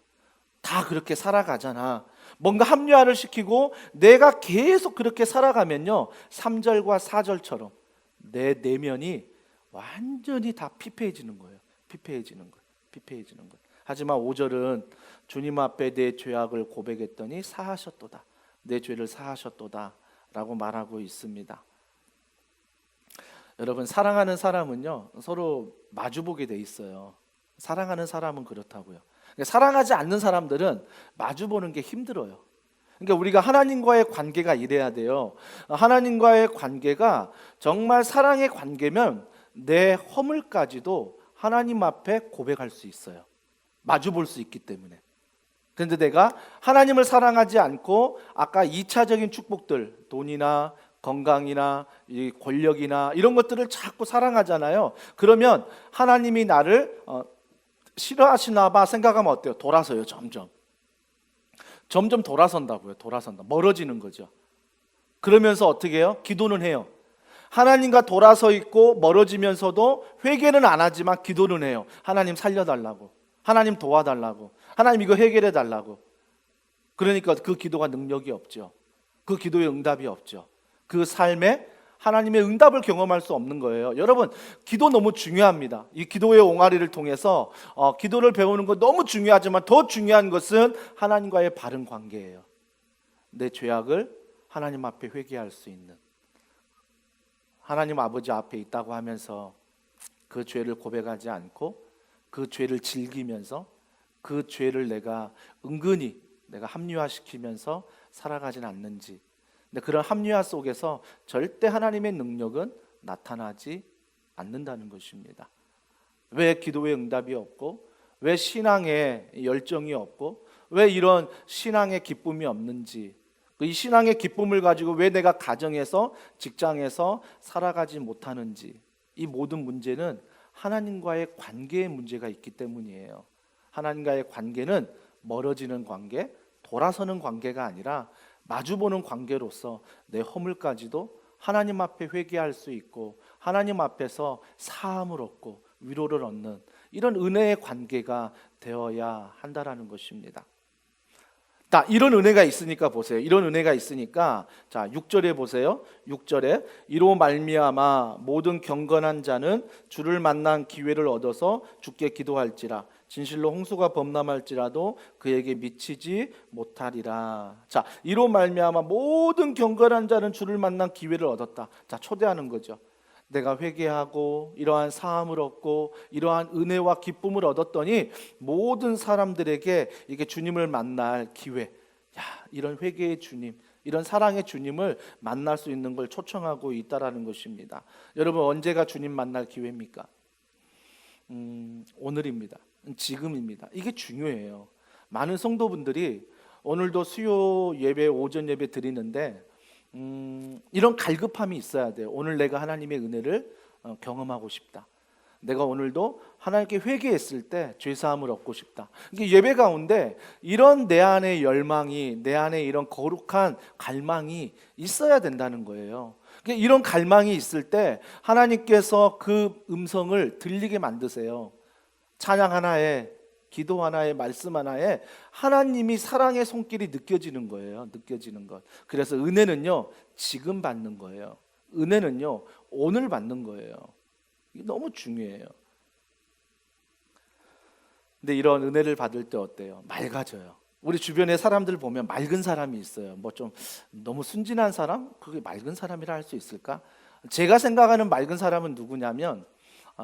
다 그렇게 살아가잖아. 뭔가 합리화를 시키고 내가 계속 그렇게 살아가면요, 3절과 4절처럼 내 내면이 완전히 다 피폐해지는 거예요. 피폐해지는 것. 하지만 5절은 주님 앞에 내 죄악을 고백했더니 사하셨도다. 내 죄를 사하셨도다 라고 말하고 있습니다. 여러분, 사랑하는 사람은요, 서로 마주보게 돼 있어요. 사랑하는 사람은 그렇다고요. 사랑하지 않는 사람들은 마주보는 게 힘들어요. 그러니까 우리가 하나님과의 관계가 이래야 돼요. 하나님과의 관계가 정말 사랑의 관계면 내 허물까지도 하나님 앞에 고백할 수 있어요. 마주볼 수 있기 때문에. 그런데 내가 하나님을 사랑하지 않고 아까 2차적인 축복들, 돈이나 건강이나 이 권력이나 이런 것들을 자꾸 사랑하잖아요. 그러면 하나님이 나를 싫어하시나 봐 생각하면 어때요? 돌아서요. 점점 돌아선다고요. 멀어지는 거죠. 그러면서 어떻게 해요? 기도는 해요. 하나님과 돌아서 있고 멀어지면서도 회개는 안 하지만 기도는 해요. 하나님 살려달라고, 하나님 도와달라고, 하나님 이거 해결해 달라고. 그러니까 그 기도가 능력이 없죠. 그 기도에 응답이 없죠. 그 삶에 하나님의 응답을 경험할 수 없는 거예요. 여러분, 기도 너무 중요합니다. 이 기도의 옹알이를 통해서 기도를 배우는 거 너무 중요하지만 더 중요한 것은 하나님과의 바른 관계예요. 내 죄악을 하나님 앞에 회개할 수 있는, 하나님 아버지 앞에 있다고 하면서 그 죄를 고백하지 않고 그 죄를 즐기면서 그 죄를 내가 은근히 내가 합리화시키면서 살아가진 않는지. 근데 그런 합리화 속에서 절대 하나님의 능력은 나타나지 않는다는 것입니다. 왜 기도에 응답이 없고, 왜 신앙에 열정이 없고, 왜 이런 신앙의 기쁨이 없는지, 이 신앙의 기쁨을 가지고 왜 내가 가정에서, 직장에서 살아가지 못하는지, 이 모든 문제는 하나님과의 관계의 문제가 있기 때문이에요. 하나님과의 관계는 멀어지는 관계, 돌아서는 관계가 아니라 마주보는 관계로서 내 허물까지도 하나님 앞에 회개할 수 있고 하나님 앞에서 사함을 얻고 위로를 얻는 이런 은혜의 관계가 되어야 한다라는 것입니다. 자, 이런 은혜가 있으니까 보세요. 이런 은혜가 있으니까 자, 6절에 보세요. 6절에 이로 말미암아 모든 경건한 자는 주를 만난 기회를 얻어서 주께 기도할지라 진실로 홍수가 범람할지라도 그에게 미치지 못하리라. 자, 이로 말미암아 모든 경건한 자는 주를 만난 기회를 얻었다. 자, 초대하는 거죠. 내가 회개하고 이러한 사함을 얻고 이러한 은혜와 기쁨을 얻었더니 모든 사람들에게 이게 주님을 만날 기회, 야, 이런 회개의 주님, 이런 사랑의 주님을 만날 수 있는 걸 초청하고 있다라는 것입니다. 여러분, 언제가 주님 만날 기회입니까? 오늘입니다. 지금입니다. 이게 중요해요. 많은 성도분들이 오늘도 수요 예배, 오전 예배 드리는데 이런 갈급함이 있어야 돼요. 오늘 내가 하나님의 은혜를 경험하고 싶다. 내가 오늘도 하나님께 회개했을 때 죄사함을 얻고 싶다. 이게 예배 가운데 이런 내 안의 열망이, 내 안에 이런 거룩한 갈망이 있어야 된다는 거예요. 이런 갈망이 있을 때 하나님께서 그 음성을 들리게 만드세요. 찬양 하나에, 기도 하나에, 말씀 하나에 하나님이 사랑의 손길이 느껴지는 거예요. 느껴지는 것. 그래서 은혜는요, 지금 받는 거예요. 은혜는요, 오늘 받는 거예요. 이게 너무 중요해요. 근데 이런 은혜를 받을 때 어때요? 맑아져요. 우리 주변에 사람들 보면 맑은 사람이 있어요. 뭐 좀 너무 순진한 사람? 그게 맑은 사람이라 할 수 있을까? 제가 생각하는 맑은 사람은 누구냐면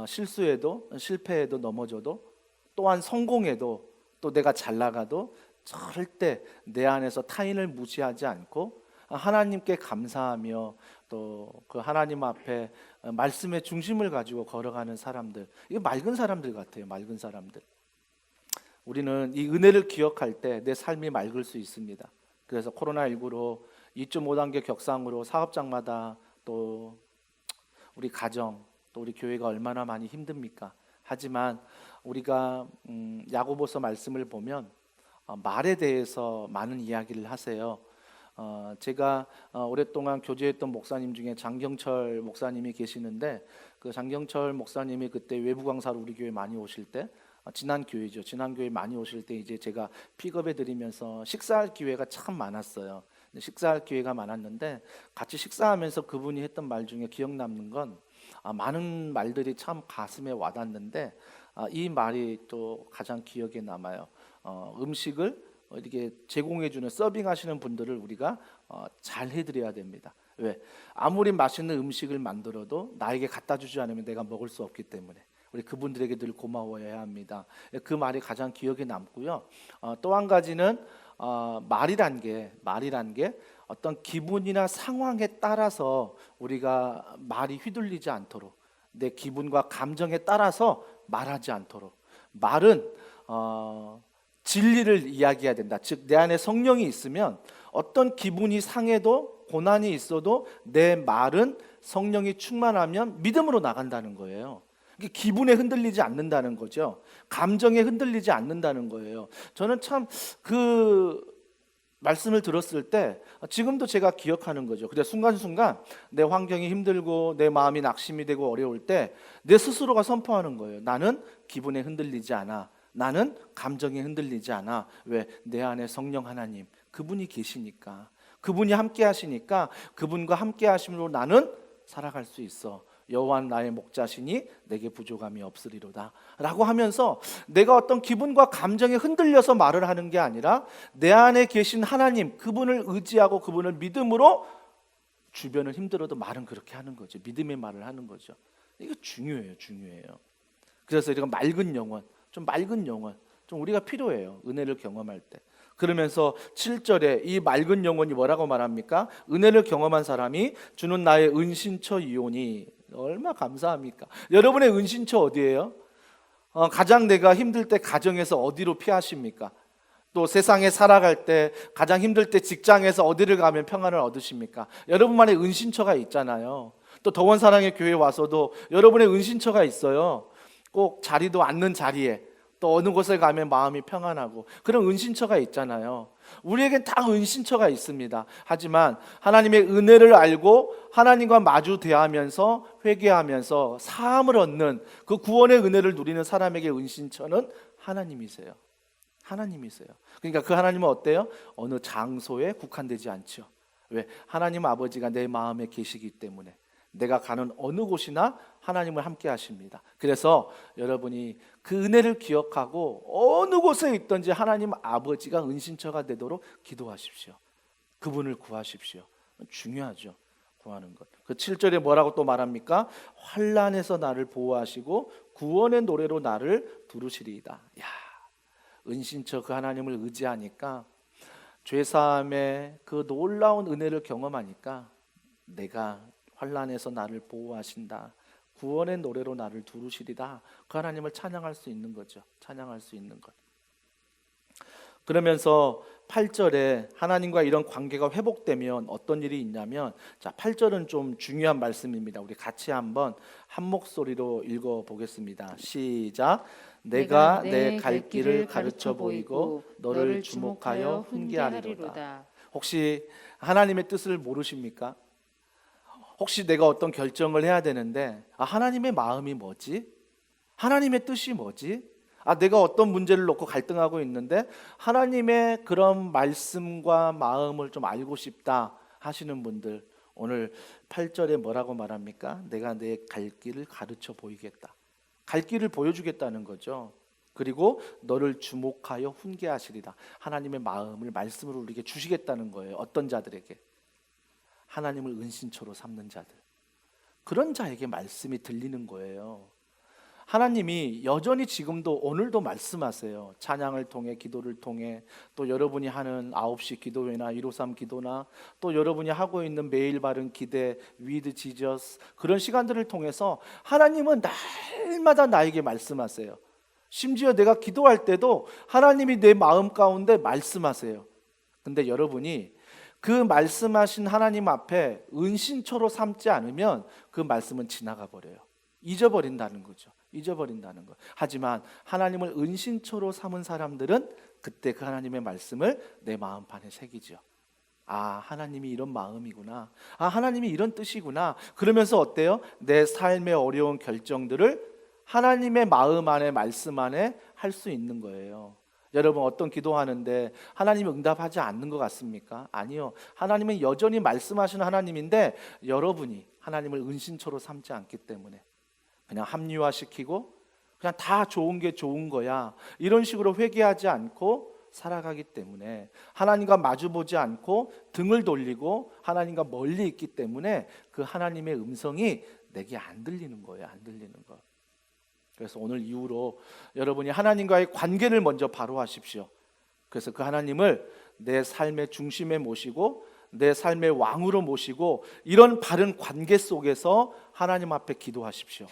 실수해도, 실패해도, 넘어져도, 또한 성공해도, 또 내가 잘 나가도 절대 내 안에서 타인을 무시하지 않고 하나님께 감사하며 또 그 하나님 앞에 말씀의 중심을 가지고 걸어가는 사람들, 이게 맑은 사람들 같아요. 맑은 사람들. 우리는 이 은혜를 기억할 때 내 삶이 맑을 수 있습니다. 그래서 코로나19로 2.5단계 격상으로 사업장마다 또 우리 가정, 또 우리 교회가 얼마나 많이 힘듭니까? 하지만 우리가 야고보서 말씀을 보면 말에 대해서 많은 이야기를 하세요. 제가 오랫동안 교제했던 목사님 중에 장경철 목사님이 계시는데 그 장경철 목사님이 그때 외부 강사로 우리 교회 많이 오실 때 지난 교회죠. 지난 교회 많이 오실 때 이제 제가 픽업해 드리면서 식사할 기회가 참 많았어요. 식사할 기회가 많았는데 같이 식사하면서 그분이 했던 말 중에 기억 남는 건 많은 말들이 참 가슴에 와닿는데 이 말이 또 가장 기억에 남아요. 음식을 이렇게 제공해주는 서빙하시는 분들을 우리가 잘 해드려야 됩니다. 왜? 아무리 맛있는 음식을 만들어도 나에게 갖다 주지 않으면 내가 먹을 수 없기 때문에 우리 그분들에게 늘 고마워해야 합니다. 그 말이 가장 기억에 남고요. 또 한 가지는 말이란 게 어떤 기분이나 상황에 따라서 우리가 말이 휘둘리지 않도록, 내 기분과 감정에 따라서 말하지 않도록, 말은 진리를 이야기해야 된다. 즉 내 안에 성령이 있으면 어떤 기분이 상해도 고난이 있어도 내 말은 성령이 충만하면 믿음으로 나간다는 거예요. 기분에 흔들리지 않는다는 거죠. 감정에 흔들리지 않는다는 거예요. 저는 참 그 말씀을 들었을 때 지금도 제가 기억하는 거죠. 근데 순간순간 내 환경이 힘들고 내 마음이 낙심이 되고 어려울 때 내 스스로가 선포하는 거예요. 나는 기분에 흔들리지 않아. 나는 감정에 흔들리지 않아. 왜? 내 안에 성령 하나님, 그분이 계시니까, 그분이 함께 하시니까 그분과 함께 하심으로 나는 살아갈 수 있어. 여호와는 나의 목자시니 내게 부족함이 없으리로다 라고 하면서 내가 어떤 기분과 감정에 흔들려서 말을 하는 게 아니라 내 안에 계신 하나님, 그분을 의지하고 그분을 믿음으로 주변은 힘들어도 말은 그렇게 하는 거죠. 믿음의 말을 하는 거죠. 이거 중요해요. 그래서 이런 맑은 영혼, 좀 맑은 영혼 좀 우리가 필요해요. 은혜를 경험할 때. 그러면서 7절에 이 맑은 영혼이 뭐라고 말합니까? 은혜를 경험한 사람이 주는 나의 은신처 이오니. 얼마나 감사합니까? 여러분의 은신처 어디예요? 가장 내가 힘들 때 가정에서 어디로 피하십니까? 또 세상에 살아갈 때 가장 힘들 때 직장에서 어디를 가면 평안을 얻으십니까? 여러분만의 은신처가 있잖아요. 또 더원 사랑의 교회 와서도 여러분의 은신처가 있어요. 꼭 자리도 앉는 자리에 또 어느 곳에 가면 마음이 평안하고 그런 은신처가 있잖아요. 우리에겐 다 은신처가 있습니다. 하지만 하나님의 은혜를 알고 하나님과 마주 대하면서 회개하면서 사함을 얻는 그 구원의 은혜를 누리는 사람에게 은신처는 하나님이세요. 그러니까 그 하나님은 어때요? 어느 장소에 국한되지 않죠. 왜? 하나님 아버지가 내 마음에 계시기 때문에 내가 가는 어느 곳이나 하나님을 함께 하십니다. 그래서 여러분이 그 은혜를 기억하고 어느 곳에 있든지 하나님 아버지가 은신처가 되도록 기도하십시오. 그분을 구하십시오. 중요하죠. 구하는 것. 그 7절에 뭐라고 또 말합니까? 환난에서 나를 보호하시고 구원의 노래로 나를 부르시리이다. 야, 은신처 그 하나님을 의지하니까 죄사함의 그 놀라운 은혜를 경험하니까 내가 환난에서 나를 보호하신다. 구원의 노래로 나를 두르시리다. 그 하나님을 찬양할 수 있는 거죠. 찬양할 수 있는 것. 그러면서 8절에 하나님과 이런 관계가 회복되면 어떤 일이 있냐면, 자, 8절은 좀 중요한 말씀입니다. 우리 같이 한번 한 목소리로 읽어 보겠습니다. 시작. 내가 내 갈 길을 가르쳐 보이고 너를 주목하여 훈계하리로다. 혹시 하나님의 뜻을 모르십니까? 혹시 내가 어떤 결정을 해야 되는데 하나님의 마음이 뭐지? 하나님의 뜻이 뭐지? 내가 어떤 문제를 놓고 갈등하고 있는데 하나님의 그런 말씀과 마음을 좀 알고 싶다 하시는 분들, 오늘 8절에 뭐라고 말합니까? 내가 내 갈 길을 가르쳐 보이겠다. 갈 길을 보여주겠다는 거죠. 그리고 너를 주목하여 훈계하시리다. 하나님의 마음을 말씀으로 우리에게 주시겠다는 거예요. 어떤 자들에게? 하나님을 은신처로 삼는 자들, 그런 자에게 말씀이 들리는 거예요. 하나님이 여전히 지금도 오늘도 말씀하세요. 찬양을 통해, 기도를 통해, 또 여러분이 하는 9시 기도회나 153 기도나 또 여러분이 하고 있는 매일 바른 기대, 위드 지저스, 그런 시간들을 통해서 하나님은 날마다 나에게 말씀하세요. 심지어 내가 기도할 때도 하나님이 내 마음 가운데 말씀하세요. 근데 여러분이 그 말씀하신 하나님 앞에 은신처로 삼지 않으면 그 말씀은 지나가 버려요. 잊어버린다는 거죠. 하지만 하나님을 은신처로 삼은 사람들은 그때 그 하나님의 말씀을 내 마음판에 새기죠. 하나님이 이런 마음이구나. 하나님이 이런 뜻이구나. 그러면서 어때요? 내 삶의 어려운 결정들을 하나님의 마음 안에, 말씀 안에 할 수 있는 거예요. 여러분, 어떤 기도하는데 하나님이 응답하지 않는 것 같습니까? 아니요. 하나님은 여전히 말씀하시는 하나님인데 여러분이 하나님을 은신처로 삼지 않기 때문에 그냥 합리화시키고 그냥 다 좋은 게 좋은 거야, 이런 식으로 회개하지 않고 살아가기 때문에, 하나님과 마주보지 않고 등을 돌리고 하나님과 멀리 있기 때문에 그 하나님의 음성이 내게 안 들리는 거예요. 안 들리는 거. 그래서 오늘 이후로 여러분이 하나님과의 관계를 먼저 바로 하십시오. 그래서 그 하나님을 내 삶의 중심에 모시고 내 삶의 왕으로 모시고 이런 바른 관계 속에서 하나님 앞에 기도하십시오.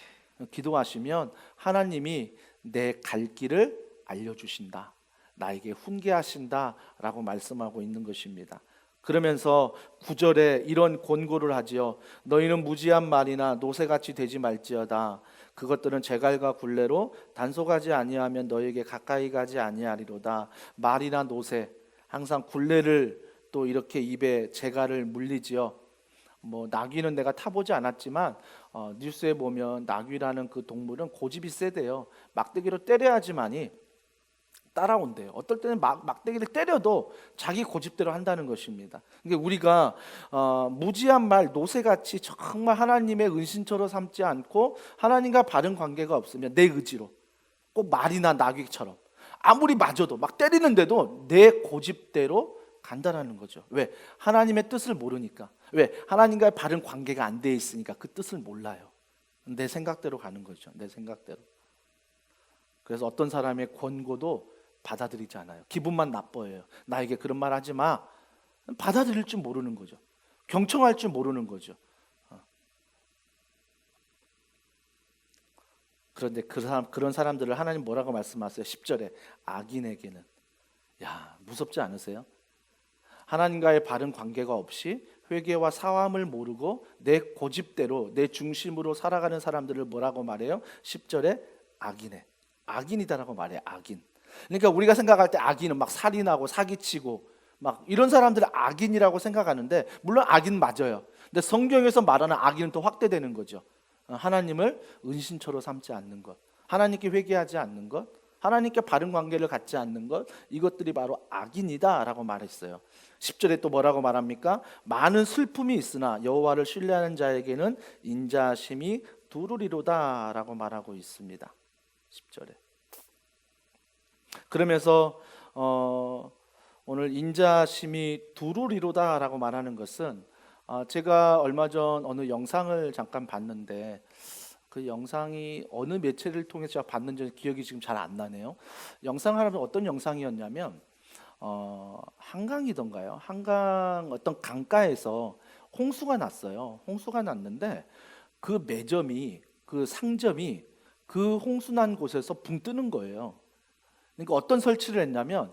기도하시면 하나님이 내 갈 길을 알려주신다, 나에게 훈계하신다 라고 말씀하고 있는 것입니다. 그러면서 9절에 이런 권고를 하지요. 너희는 무지한 말이나 노새같이 되지 말지어다. 그것들은 제갈과 굴레로 단속하지 아니하면 너에게 가까이 가지 아니하리로다. 말이나 노새, 항상 굴레를 또 이렇게 입에 재갈을 물리지요. 뭐 나귀는 내가 타보지 않았지만 뉴스에 보면 나귀라는 그 동물은 고집이 세대요. 막대기로 때려야지만이 따라온대요. 어떨 때는 막대기를 때려도 자기 고집대로 한다는 것입니다. 그러니까 우리가 무지한 말 노새같이 정말 하나님의 은신처로 삼지 않고 하나님과 바른 관계가 없으면 내 의지로 꼭 말이나 나귀처럼 아무리 맞아도 막 때리는데도 내 고집대로 간다라는 거죠. 왜? 하나님의 뜻을 모르니까. 왜? 하나님과의 바른 관계가 안 돼 있으니까 그 뜻을 몰라요. 내 생각대로 가는 거죠. 내 생각대로. 그래서 어떤 사람의 권고도 받아들이지 않아요. 기분만 나빠해요. 나에게 그런 말 하지 마. 받아들일 줄 모르는 거죠. 경청할 줄 모르는 거죠. 그런데 그런 사람들을 하나님 뭐라고 말씀하세요? 10절에 악인에게는. 야, 무섭지 않으세요? 하나님과의 바른 관계가 없이 회개와 사함을 모르고 내 고집대로 내 중심으로 살아가는 사람들을 뭐라고 말해요? 10절에 악인에. 악인이다라고 말해요. 악인. 그러니까 우리가 생각할 때 악인은 막 살인하고 사기치고 막 이런 사람들을 악인이라고 생각하는데 물론 악인 맞아요. 근데 성경에서 말하는 악인은 또 확대되는 거죠. 하나님을 은신처로 삼지 않는 것, 하나님께 회개하지 않는 것, 하나님께 바른 관계를 갖지 않는 것, 이것들이 바로 악인이다라고 말했어요. 10절에 또 뭐라고 말합니까? 많은 슬픔이 있으나 여호와를 신뢰하는 자에게는 인자심이 두루리로다라고 말하고 있습니다. 10절에. 그러면서 오늘 인자심이 두루리로다라고 말하는 것은 제가 얼마 전 어느 영상을 잠깐 봤는데 그 영상이 어느 매체를 통해서 제가 봤는지 기억이 지금 잘 안 나네요. 영상을 하면 어떤 영상이었냐면 한강이던가요? 한강 어떤 강가에서 홍수가 났어요. 홍수가 났는데 그 매점이 그 상점이 그 홍수 난 곳에서 붕 뜨는 거예요. 그러니까 어떤 설치를 했냐면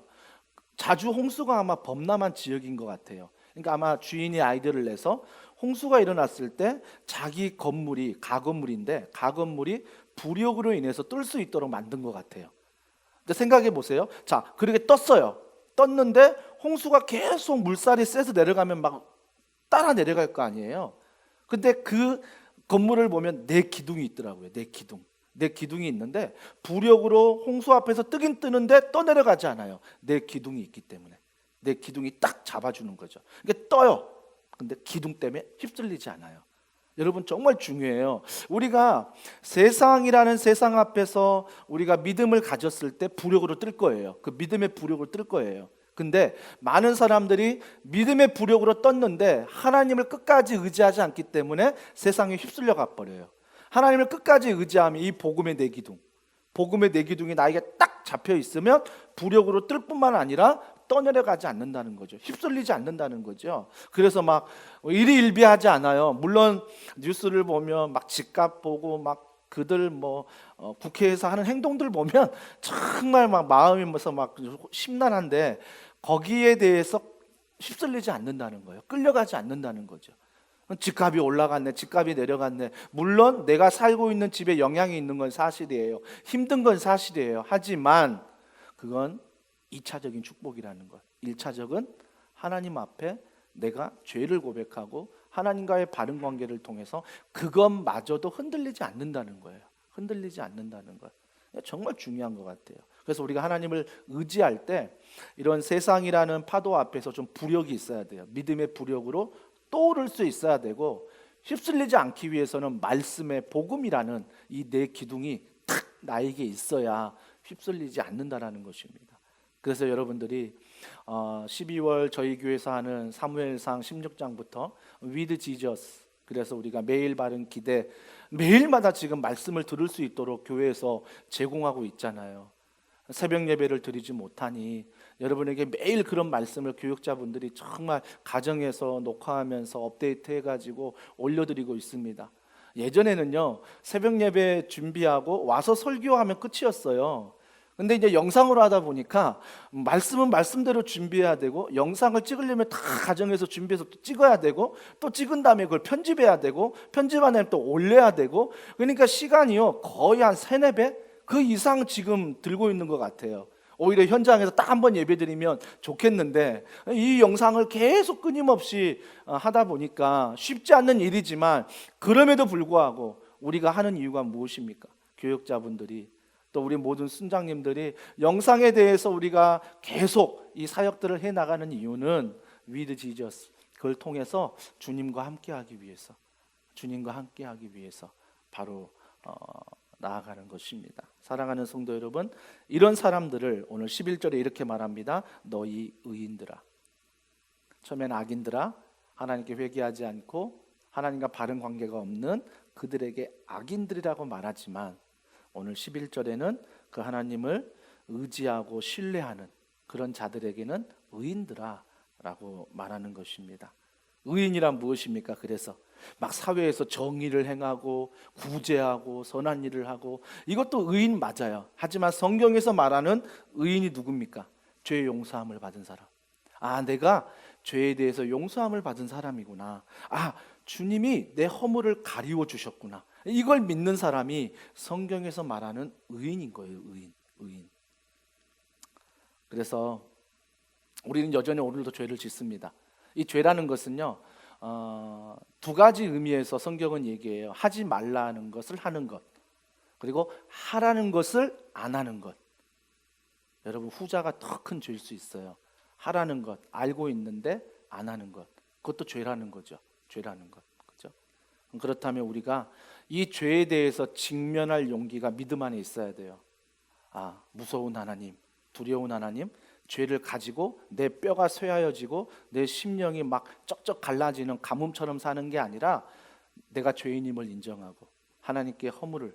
자주 홍수가 아마 범람한 지역인 것 같아요. 그러니까 아마 주인이 아이디어를 내서 홍수가 일어났을 때 자기 건물이 가건물인데 가건물이 부력으로 인해서 뜰 수 있도록 만든 것 같아요. 근데 생각해 보세요. 자, 그렇게 떴어요. 떴는데 홍수가 계속 물살이 세서 내려가면 막 따라 내려갈 거 아니에요. 근데 그 건물을 보면 네 기둥이 있더라고요. 네 기둥. 내 기둥이 있는데 부력으로 홍수 앞에서 뜨긴 뜨는데 떠내려가지 않아요. 내 기둥이 있기 때문에. 내 기둥이 딱 잡아주는 거죠. 이게 떠요. 근데 기둥 때문에 휩쓸리지 않아요. 여러분 정말 중요해요. 우리가 세상이라는 세상 앞에서 우리가 믿음을 가졌을 때 부력으로 뜰 거예요. 그 믿음의 부력으로 뜰 거예요. 근데 많은 사람들이 믿음의 부력으로 떴는데 하나님을 끝까지 의지하지 않기 때문에 세상에 휩쓸려 가버려요. 하나님을 끝까지 의지하면 이 복음의 내 기둥, 복음의 내 기둥이 나에게 딱 잡혀 있으면 부력으로 뜰 뿐만 아니라 떠내려가지 않는다는 거죠. 휩쓸리지 않는다는 거죠. 그래서 막 일희일비하지 않아요. 물론 뉴스를 보면 막 집값 보고 막 그들 뭐 국회에서 하는 행동들 보면 정말 막 마음이 막 심란한데 거기에 대해서 휩쓸리지 않는다는 거예요. 끌려가지 않는다는 거죠. 집값이 올라갔네, 집값이 내려갔네. 물론 내가 살고 있는 집에 영향이 있는 건 사실이에요. 힘든 건 사실이에요. 하지만 그건 2차적인 축복이라는 것. 1차적은 하나님 앞에 내가 죄를 고백하고 하나님과의 바른 관계를 통해서 그것마저도 흔들리지 않는다는 거예요. 흔들리지 않는다는 것. 정말 중요한 것 같아요. 그래서 우리가 하나님을 의지할 때 이런 세상이라는 파도 앞에서 좀 부력이 있어야 돼요. 믿음의 부력으로 떠오를 수 있어야 되고 휩쓸리지 않기 위해서는 말씀의 복음이라는 이 내 기둥이 탁 나에게 있어야 휩쓸리지 않는다라는 것입니다. 그래서 여러분들이 12월 저희 교회에서 하는 사무엘상 16장부터 With Jesus, 그래서 우리가 매일 바른 기대, 매일마다 지금 말씀을 들을 수 있도록 교회에서 제공하고 있잖아요. 새벽 예배를 드리지 못하니 여러분에게 매일 그런 말씀을 교육자분들이 정말 가정에서 녹화하면서 업데이트 해가지고 올려드리고 있습니다. 예전에는요 새벽 예배 준비하고 와서 설교하면 끝이었어요. 근데 이제 영상으로 하다 보니까 말씀은 말씀대로 준비해야 되고 영상을 찍으려면 다 가정에서 준비해서 또 찍어야 되고 또 찍은 다음에 그걸 편집해야 되고 편집한 다음에 또 올려야 되고 그러니까 시간이요 거의 한 3-4배 그 이상 지금 들고 있는 것 같아요. 오히려 현장에서 딱 한 번 예배드리면 좋겠는데 이 영상을 계속 끊임없이 하다 보니까 쉽지 않는 일이지만 그럼에도 불구하고 우리가 하는 이유가 무엇입니까? 교역자분들이 또 우리 모든 순장님들이 영상에 대해서 우리가 계속 이 사역들을 해나가는 이유는 위드 지저스, 그걸 통해서 주님과 함께하기 위해서, 주님과 함께하기 위해서 바로 나아가는 것입니다. 사랑하는 성도 여러분, 이런 사람들을 오늘 11절에 이렇게 말합니다. 너희 의인들아. 처음엔 악인들아, 하나님께 회개하지 않고 하나님과 바른 관계가 없는 그들에게 악인들이라고 말하지만 오늘 11절에는 그 하나님을 의지하고 신뢰하는 그런 자들에게는 의인들아 라고 말하는 것입니다. 의인이란 무엇입니까? 그래서 막 사회에서 정의를 행하고 구제하고 선한 일을 하고 이것도 의인 맞아요. 하지만 성경에서 말하는 의인이 누굽니까? 죄 용서함을 받은 사람. 아, 내가 죄에 대해서 용서함을 받은 사람이구나. 아, 주님이 내 허물을 가리워 주셨구나. 이걸 믿는 사람이 성경에서 말하는 의인인 거예요. 의인. 그래서 우리는 여전히 오늘도 죄를 짓습니다. 이 죄라는 것은요, 두 가지 의미에서 성경은 얘기해요. 하지 말라는 것을 하는 것, 그리고 하라는 것을 안 하는 것. 여러분, 후자가 더 큰 죄일 수 있어요. 하라는 것, 알고 있는데 안 하는 것, 그것도 죄라는 거죠. 죄라는 것, 그렇죠? 그렇다면 우리가 이 죄에 대해서 직면할 용기가 믿음 안에 있어야 돼요. 아, 무서운 하나님, 두려운 하나님, 죄를 가지고 내 뼈가 쇠하여지고 내 심령이 막 쩍쩍 갈라지는 가뭄처럼 사는 게 아니라 내가 죄인임을 인정하고 하나님께 허물을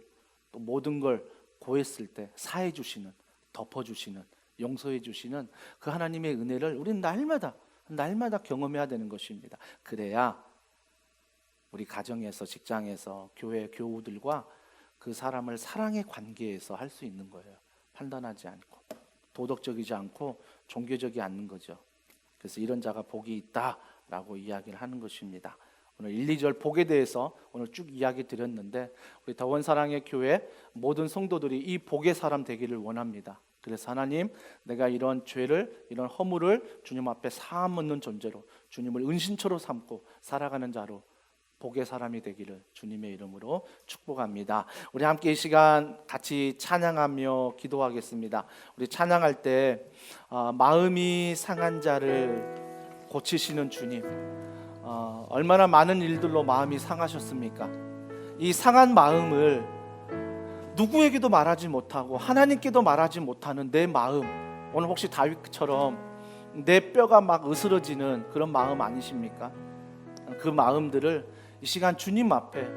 또 모든 걸 고했을 때 사해 주시는, 덮어 주시는, 용서해 주시는 그 하나님의 은혜를 우리는 날마다 경험해야 되는 것입니다. 그래야 우리 가정에서, 직장에서, 교회 교우들과 그 사람을 사랑의 관계에서 할 수 있는 거예요. 판단하지 않고 도덕적이지 않고 종교적이 않는 거죠. 그래서 이런 자가 복이 있다라고 이야기를 하는 것입니다. 오늘 1, 2절 복에 대해서 오늘 쭉 이야기 드렸는데 우리 더원사랑의 교회 모든 성도들이 이 복의 사람 되기를 원합니다. 그래서 하나님, 내가 이런 죄를, 이런 허물을 주님 앞에 사함 얻는 존재로 주님을 은신처로 삼고 살아가는 자로 복의 사람이 되기를 주님의 이름으로 축복합니다. 우리 함께 이 시간 같이 찬양하며 기도하겠습니다. 우리 찬양할 때 마음이 상한 자를 고치시는 주님, 얼마나 많은 일들로 마음이 상하셨습니까? 이 상한 마음을 누구에게도 말하지 못하고 하나님께도 말하지 못하는 내 마음, 오늘 혹시 다윗처럼 내 뼈가 막 으스러지는 그런 마음 아니십니까? 그 마음들을 이 시간 주님 앞에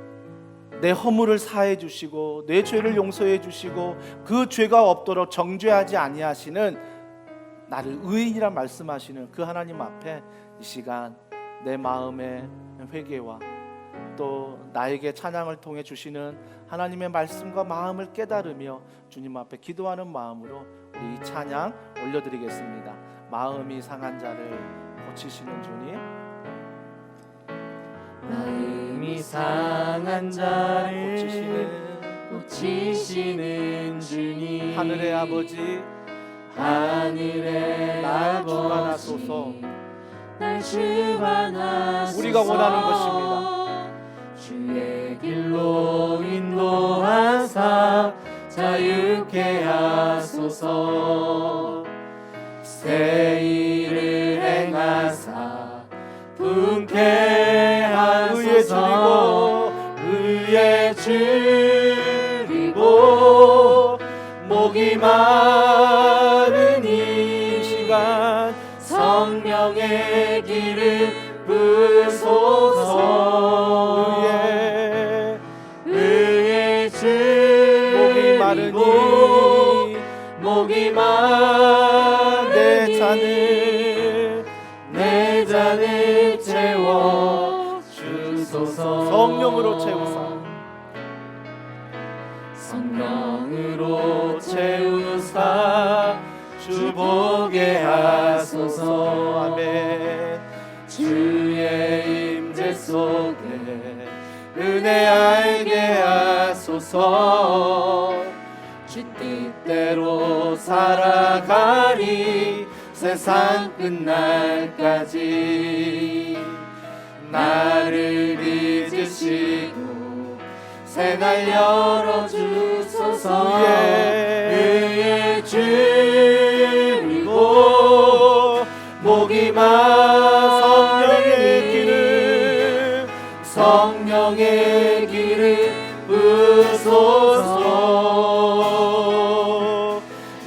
내 허물을 사해 주시고 내 죄를 용서해 주시고 그 죄가 없도록 정죄하지 아니하시는 나를 의인이라 말씀하시는 그 하나님 앞에 이 시간 내 마음의 회개와 또 나에게 찬양을 통해 주시는 하나님의 말씀과 마음을 깨달으며 주님 앞에 기도하는 마음으로 우리 이 찬양 올려드리겠습니다. 마음이 상한 자를 고치시는 주님, 마음이 상한 자를 고치시는 주님, 하늘의 아버지, 하늘의 날 아버지, 주관하소서. 날 주관하소서. 우리가 원하는 것입니다. 주의 길로 인도하사 자유케 하소서. 새 일을 행하사 분케 하소서. 의에 줄이고 목이 마른 이 시간 성령의 길을 부소서. 의에 줄이고 목이 마른 내 잔을 채워 주소서. 성령으로 채우사, 성령으로 채우사 주보게 하소서. 아멘. 주의 임재 속에 은혜 알게 하소서. 주 뜻대로 살아가리 세상 끝날까지. 나를 빚으시고 새날 열어주소서. 의의 주이고 목이 마르니 성령의 길을 부소서.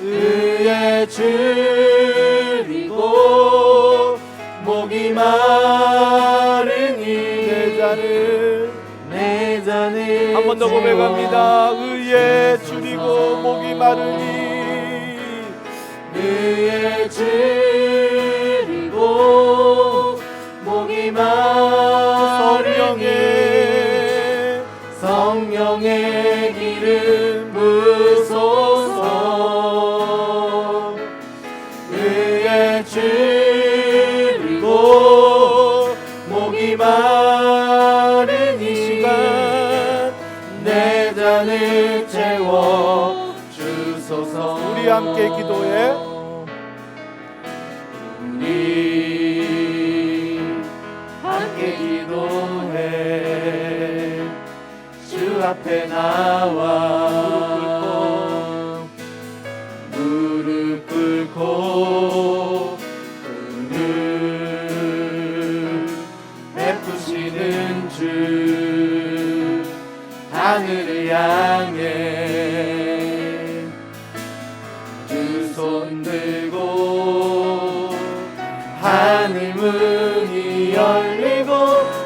의의 주이고 목이 마르니 내 잔을 한 번 더 고백합니다. 의에 줄이고 목이 마르니. 의에 줄이고 목이 마르니 성령의 길을 부소서. 의에 줄이고 목이 마르니 시간 내 잔을 채워 주소서. 우리 함께 기도해. 우리 함께 기도해. 주 앞에 나와 무릎 꿇고 은을 베푸시는 주 하늘을 향해 두 손 들고 하늘 문이 열리고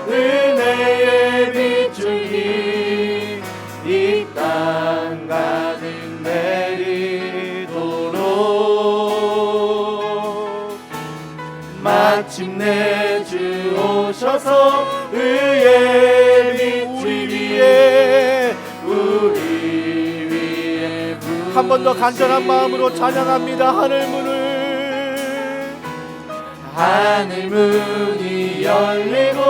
은혜의 빗줄기 이 땅 가득 내리도록 마침내 주 오셔서 의의 빗줄기 위에 우리 위에 한 번 더 간절한 마음으로 찬양합니다. 하늘 문이 열리고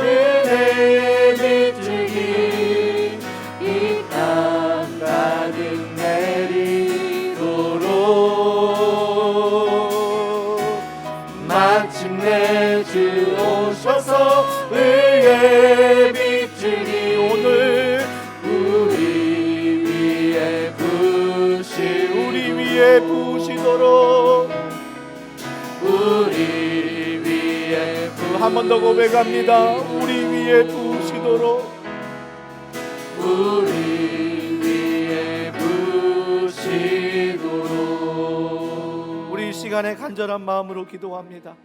은혜의 빗줄기 이 땅 가득 내리도록 마침내 주 오셔서 의의 빗줄기 오늘 우리 위에 부으시도록 우리 위에 한 번 더 고백합니다. 우리 위에 부으시도록 우리 위에 부으시도록. 우리 이 시간에 간절한 마음으로 기도합니다.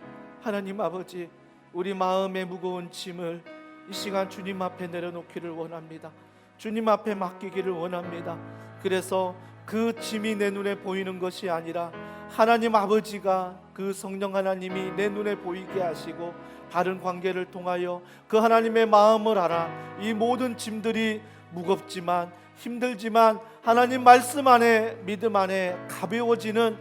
하나님 아버지, 우리 마음의 무거운 짐을 이 시간 주님 앞에 내려놓기를 원합니다. 주님 앞에 맡기기를 원합니다. 그래서 그 짐이 내 눈에 보이는 것이 아니라 하나님 아버지가 그 성령 하나님이 내 눈에 보이게 하시고 바른 관계를 통하여 그 하나님의 마음을 알아 이 모든 짐들이 무겁지만 힘들지만 하나님 말씀 안에 믿음 안에 가벼워지는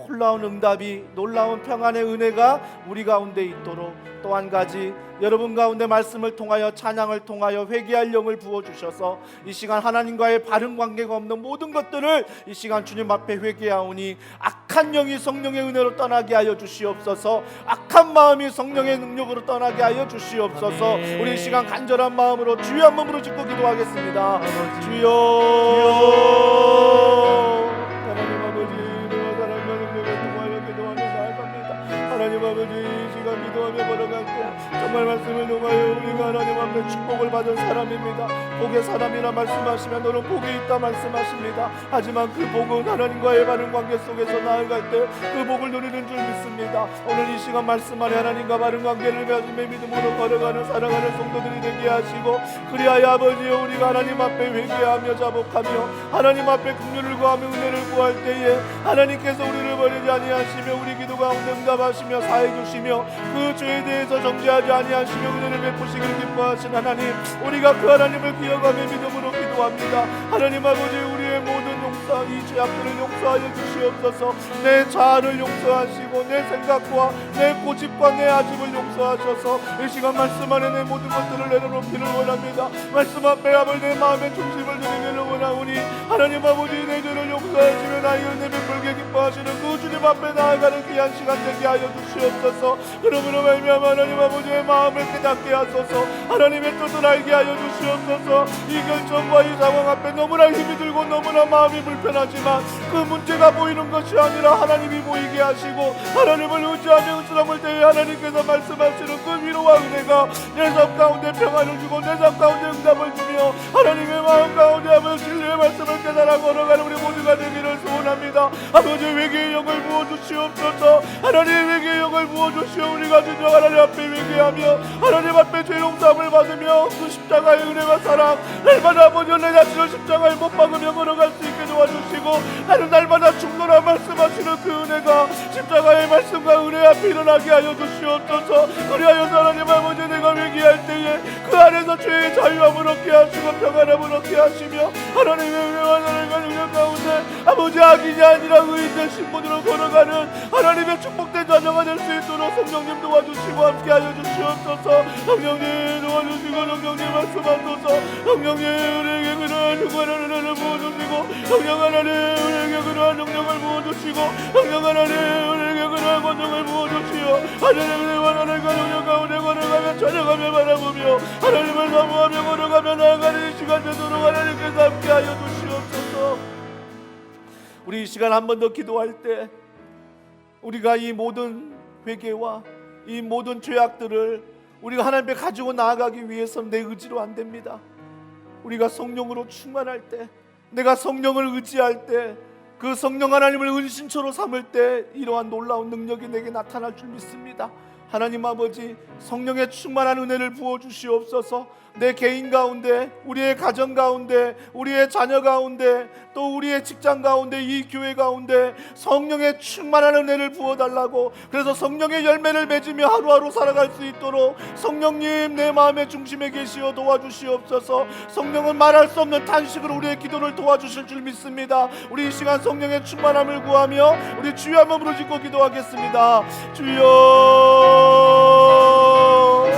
놀라운 응답이 놀라운 평안의 은혜가 우리 가운데 있도록 또 한 가지 여러분 가운데 말씀을 통하여 찬양을 통하여 회개할 영을 부어주셔서 이 시간 하나님과의 바른 관계가 없는 모든 것들을 이 시간 주님 앞에 회개하오니 악한 영이 성령의 은혜로 떠나게 하여 주시옵소서. 악한 마음이 성령의 능력으로 떠나게 하여 주시옵소서. 아멘. 우리 이 시간 간절한 마음으로 주여 한 몸으로 짓고 기도하겠습니다. 주여 하나님 아버지 내가 사랑과 능력에 통하여 기도하며 나아갑니다. 하나님 아버지 이 시간 기도하며 걸어갈 때 정말 말씀을 통하여 우리가 하나님 앞에 축복을 받은 사람입니다. 복의 사람이라 말씀하시면 너는 복이 있다 말씀하십니다. 하지만 그 복은 하나님과의 바른 관계 속에서 나아갈 때 그 복을 누리는 줄 믿습니다. 오늘 이 시간 말씀 안에 하나님과 바른 관계를 맺음의 믿음으로 걸어가는 사랑하는 성도들이 되게 하시고 그리하여 아버지여 우리가 하나님 앞에 회개하며 자복하며 하나님 앞에 긍휼을 구하며 은혜를 구할 때에 하나님께서 우리를 버리지 아니하시며 우리 기도 가운데 응답하시며 사해 주시며 그 죄에 대해서 정죄하지 아니하시며 은혜를 베푸시기를 기뻐하신 하나님, 우리가 그 하나님을 기억하며 믿음으로 기도합니다. 하나님 아버지, 우리의 모든 주옵소서. 이 죄악들을 용서하여 주시옵소서. 내 자아를 용서하시고 내 생각과 내 고집과 내 아집을 용서하셔서 이 시간 말씀 안에 내 모든 것들을 내려놓기를 원합니다. 말씀 앞에 아버지 내 마음의 중심을 드리기를 원하오니 하나님 아버지 내 죄를 용서하시며 나의 은혜 베풀게 기뻐하시는 그 주님 앞에 나아가는 귀한 시간 되게 하여 주시옵소서. 그러므로 말미암아 하나님 아버지의 마음을 깨닫게 하소서. 하나님의 뜻을 알게 하여 주시옵소서. 이 결정과 이 상황 앞에 너무나 힘이 들고 너무나 마음이 불편하지만 그 문제가 보이는 것이 아니라 하나님이 보이게 하시고 하나님을 의지하며 의스름을 대해 하나님께서 말씀하시는 그 위로와 은혜가 내 삶 가운데 평안을 주고 내 삶 가운데 응답을 주며 하나님의 마음 가운데 아버지 진리의 말씀을 깨달아 걸어가는 우리 모두가 되기를 소원합니다. 아버지 회개의 영을 부어주시옵소서. 하나님 회개의 영을 부어주시오. 우리가 진정 하나님 앞에 회개하며 하나님 앞에 죄 용서함을 받으며 그 십자가의 은혜와 사랑 날마다 아버지 내 자신을 십자가에 못 박으며 걸어갈 수 있게 도와주시고 하는 날마다 충돌하 말씀하시는 그 은혜가 십자가의 말씀과 은혜 앞에 일어나게 하여 주시옵소서. 그리하여서 하나님 아버지 내가 회개할 때에 그 안에서 죄의 자유함을 얻게 하시고 평안함을 얻게 하시며 하나님의 은혜와 사랑과 능력 가운데 아버지 악인이 아니라 의인된 신분으로 걸어가는 하나님의 축복된 자녀가 될 수 있도록 성령님 도와주시고 함께하여 주시옵소서. 성령님 도와주시고 성령님 말씀하소서. 성령님 우리에게 그러한 주관한 은혜를 부어주시고 성령 하나님 우리에게 그러한 능력을 부어주시고 성령 하나님 우리에게 그러한 권능을 부어주시오. 하나님의 원하는과 능력 가운데 걸어가며 찬양하며 바라보며 하나님을 사모하며 걸어가며 나아가는 이 시간 되도록 하나님께서 함께하여 주시옵소서. 우리 이 시간 한 번 더 기도할 때 우리가 이 모든 회개와 이 모든 죄악들을 우리가 하나님 앞에 가지고 나아가기 위해서는 내 의지로 안 됩니다. 우리가 성령으로 충만할 때, 내가 성령을 의지할 때, 그 성령 하나님을 은신처로 삼을 때 이러한 놀라운 능력이 내게 나타날 줄 믿습니다. 하나님 아버지 성령의 충만한 은혜를 부어주시옵소서. 내 개인 가운데, 우리의 가정 가운데, 우리의 자녀 가운데, 또 우리의 직장 가운데, 이 교회 가운데 성령의 충만한 은혜를 부어달라고, 그래서 성령의 열매를 맺으며 하루하루 살아갈 수 있도록 성령님 내 마음의 중심에 계시어 도와주시옵소서. 성령은 말할 수 없는 탄식으로 우리의 기도를 도와주실 줄 믿습니다. 우리 이 시간 성령의 충만함을 구하며 우리 주여 한번 부르짖고 기도하겠습니다. 주여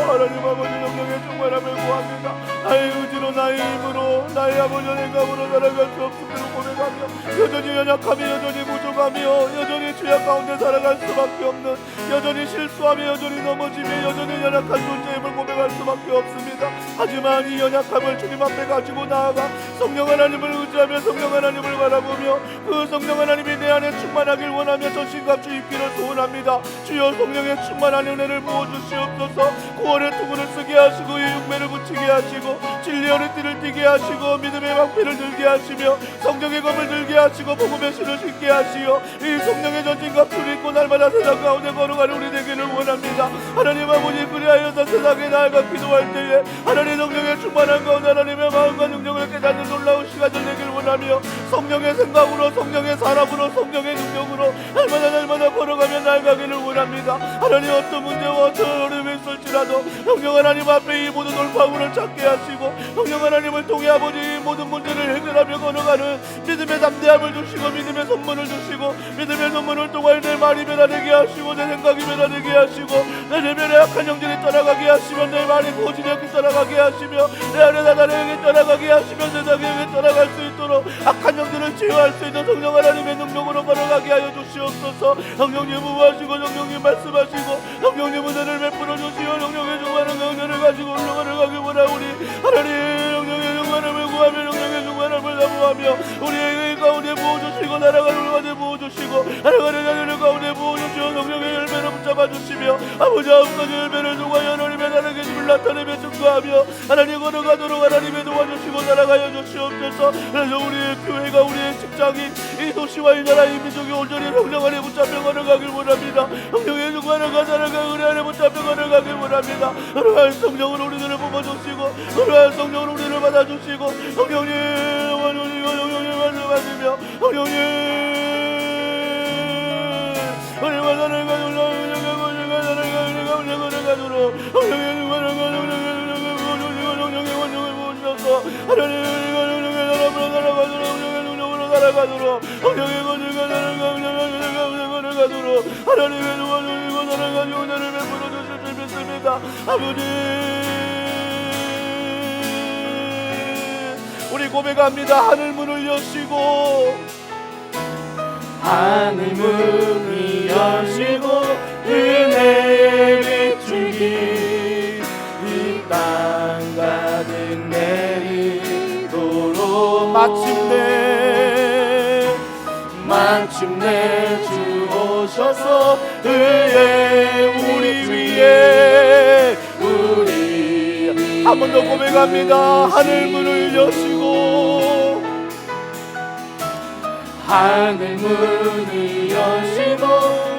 하나님 아버지 성령의 충만함을 구합니다. 나의 의지로 나의 힘으로 나의 아버지 생각으로 살아갈 수 없음을 고백하며 여전히 연약하며 여전히 부족하며 여전히 죄악 가운데 살아갈 수밖에 없는, 여전히 실수하며 여전히 넘어지며 여전히 연약한 존재임을 고백할 수밖에 없습니다. 하지만 이 연약함을 주님 앞에 가지고 나아가 성령 하나님을 의지하며 성령 하나님을 바라보며 그 성령 하나님이 내 안에 충만하길 원하며 전신갑주 입기를 소원합니다. 주여 성령의 충만한 은혜를 부어주시옵소서. 구원의 투구를 쓰게 하시고 이 육매를 붙이게 하시고 진리의 띠를 띠게 하시고 믿음의 방패를 들게 하시며 성령의 검을 들게 하시고 복음의 신을 신게 하시어 이 성령의 전신갑주를 입고 날마다 세상 가운데 걸어가는 우리 되기를 원합니다. 하나님 아버지 그리하여서 세상에 나아가 기도할 때에 하나님 성령의 충만한 가운데 하나님의 마음과 능력을 깨닫는 놀라운 시간을 되길 원하며 성령의 생각으로 성령의 사람으로 성령의 능력으로 날마다 걸어가며 나아가기를 원합니다. 하나님 어떤 문제와 어떤 어려움이 있을지라도 성령 하나님 앞에 이 모든 돌파구를 찾게 하시고 성령 하나님을 통해 아버지 이 모든 문제를 해결하며 걸어가는 믿음의 담대함을 주시고 믿음의 선물을 주시고 믿음의 선물을 통해 내 말이 변화되게 하시고 내 생각이 변화되게 하시고 내 내면의 악한 영들이 떠나가게 하시며 내 말이 고지력이 떠나가게 하시며 내 안에 나다는 영이 떠나가게 하시며 세상의 영이 떠나갈 수 있도록 악한 영들을 치유할 수 있는 성령 하나님의 능력으로 걸어가게 하여 주시옵소서. 성령님 무하시고 성령님 말씀하시고 성령님 은혜를 베풀어 주시어 성령의 중간한 은혜를 가지고 올라가기 원하오니 하나님 성령의 중간함을 구하며 성령의 중간함을 사모하며 우리의 가운데 부어주시고 날아가는 가운데 부어주시고 날아가는 자들 가운데 부어주시어 성령의 열매를 붙잡아 주시며 아버지 아홉 가지 열매를 통하여 하나님의 나라의 힘을 나타내며 증거하며 하나님 걸어가도록 하나님의 도와주시고 날아가여 주시옵소서. 그래서 우리의 교회가 우리의 직장이 이 도시와 이 나라 이 민족이 온전히 성령 안에 붙잡혀 걸어가길 원합니다. 성령의 중간함과 살아가 은혜 안에 붙잡혀 걸어가길 원합니다. 그러한 성령으로 우리들을 뽑아주시고 그러한 성령으로 우리를 받아주시고 성령님 성령님 말씀하시며 성령님 우리 만나는가 하나님 가도록 성령의 권위가 나를 가도록 하나님의 도와주시고 나를 가지고 나를 베풀어 주실 줄 믿습니다. 아버지, 우리 고백합니다. 하늘 문을 여시고 하늘 문이 열리고 은혜의 비추기 이 땅 가득 내리도록 마침내 주 오셔서 의의 우리 위에 한 번 더 고백합니다. 하늘 문을 여시고 하늘 문이 열리고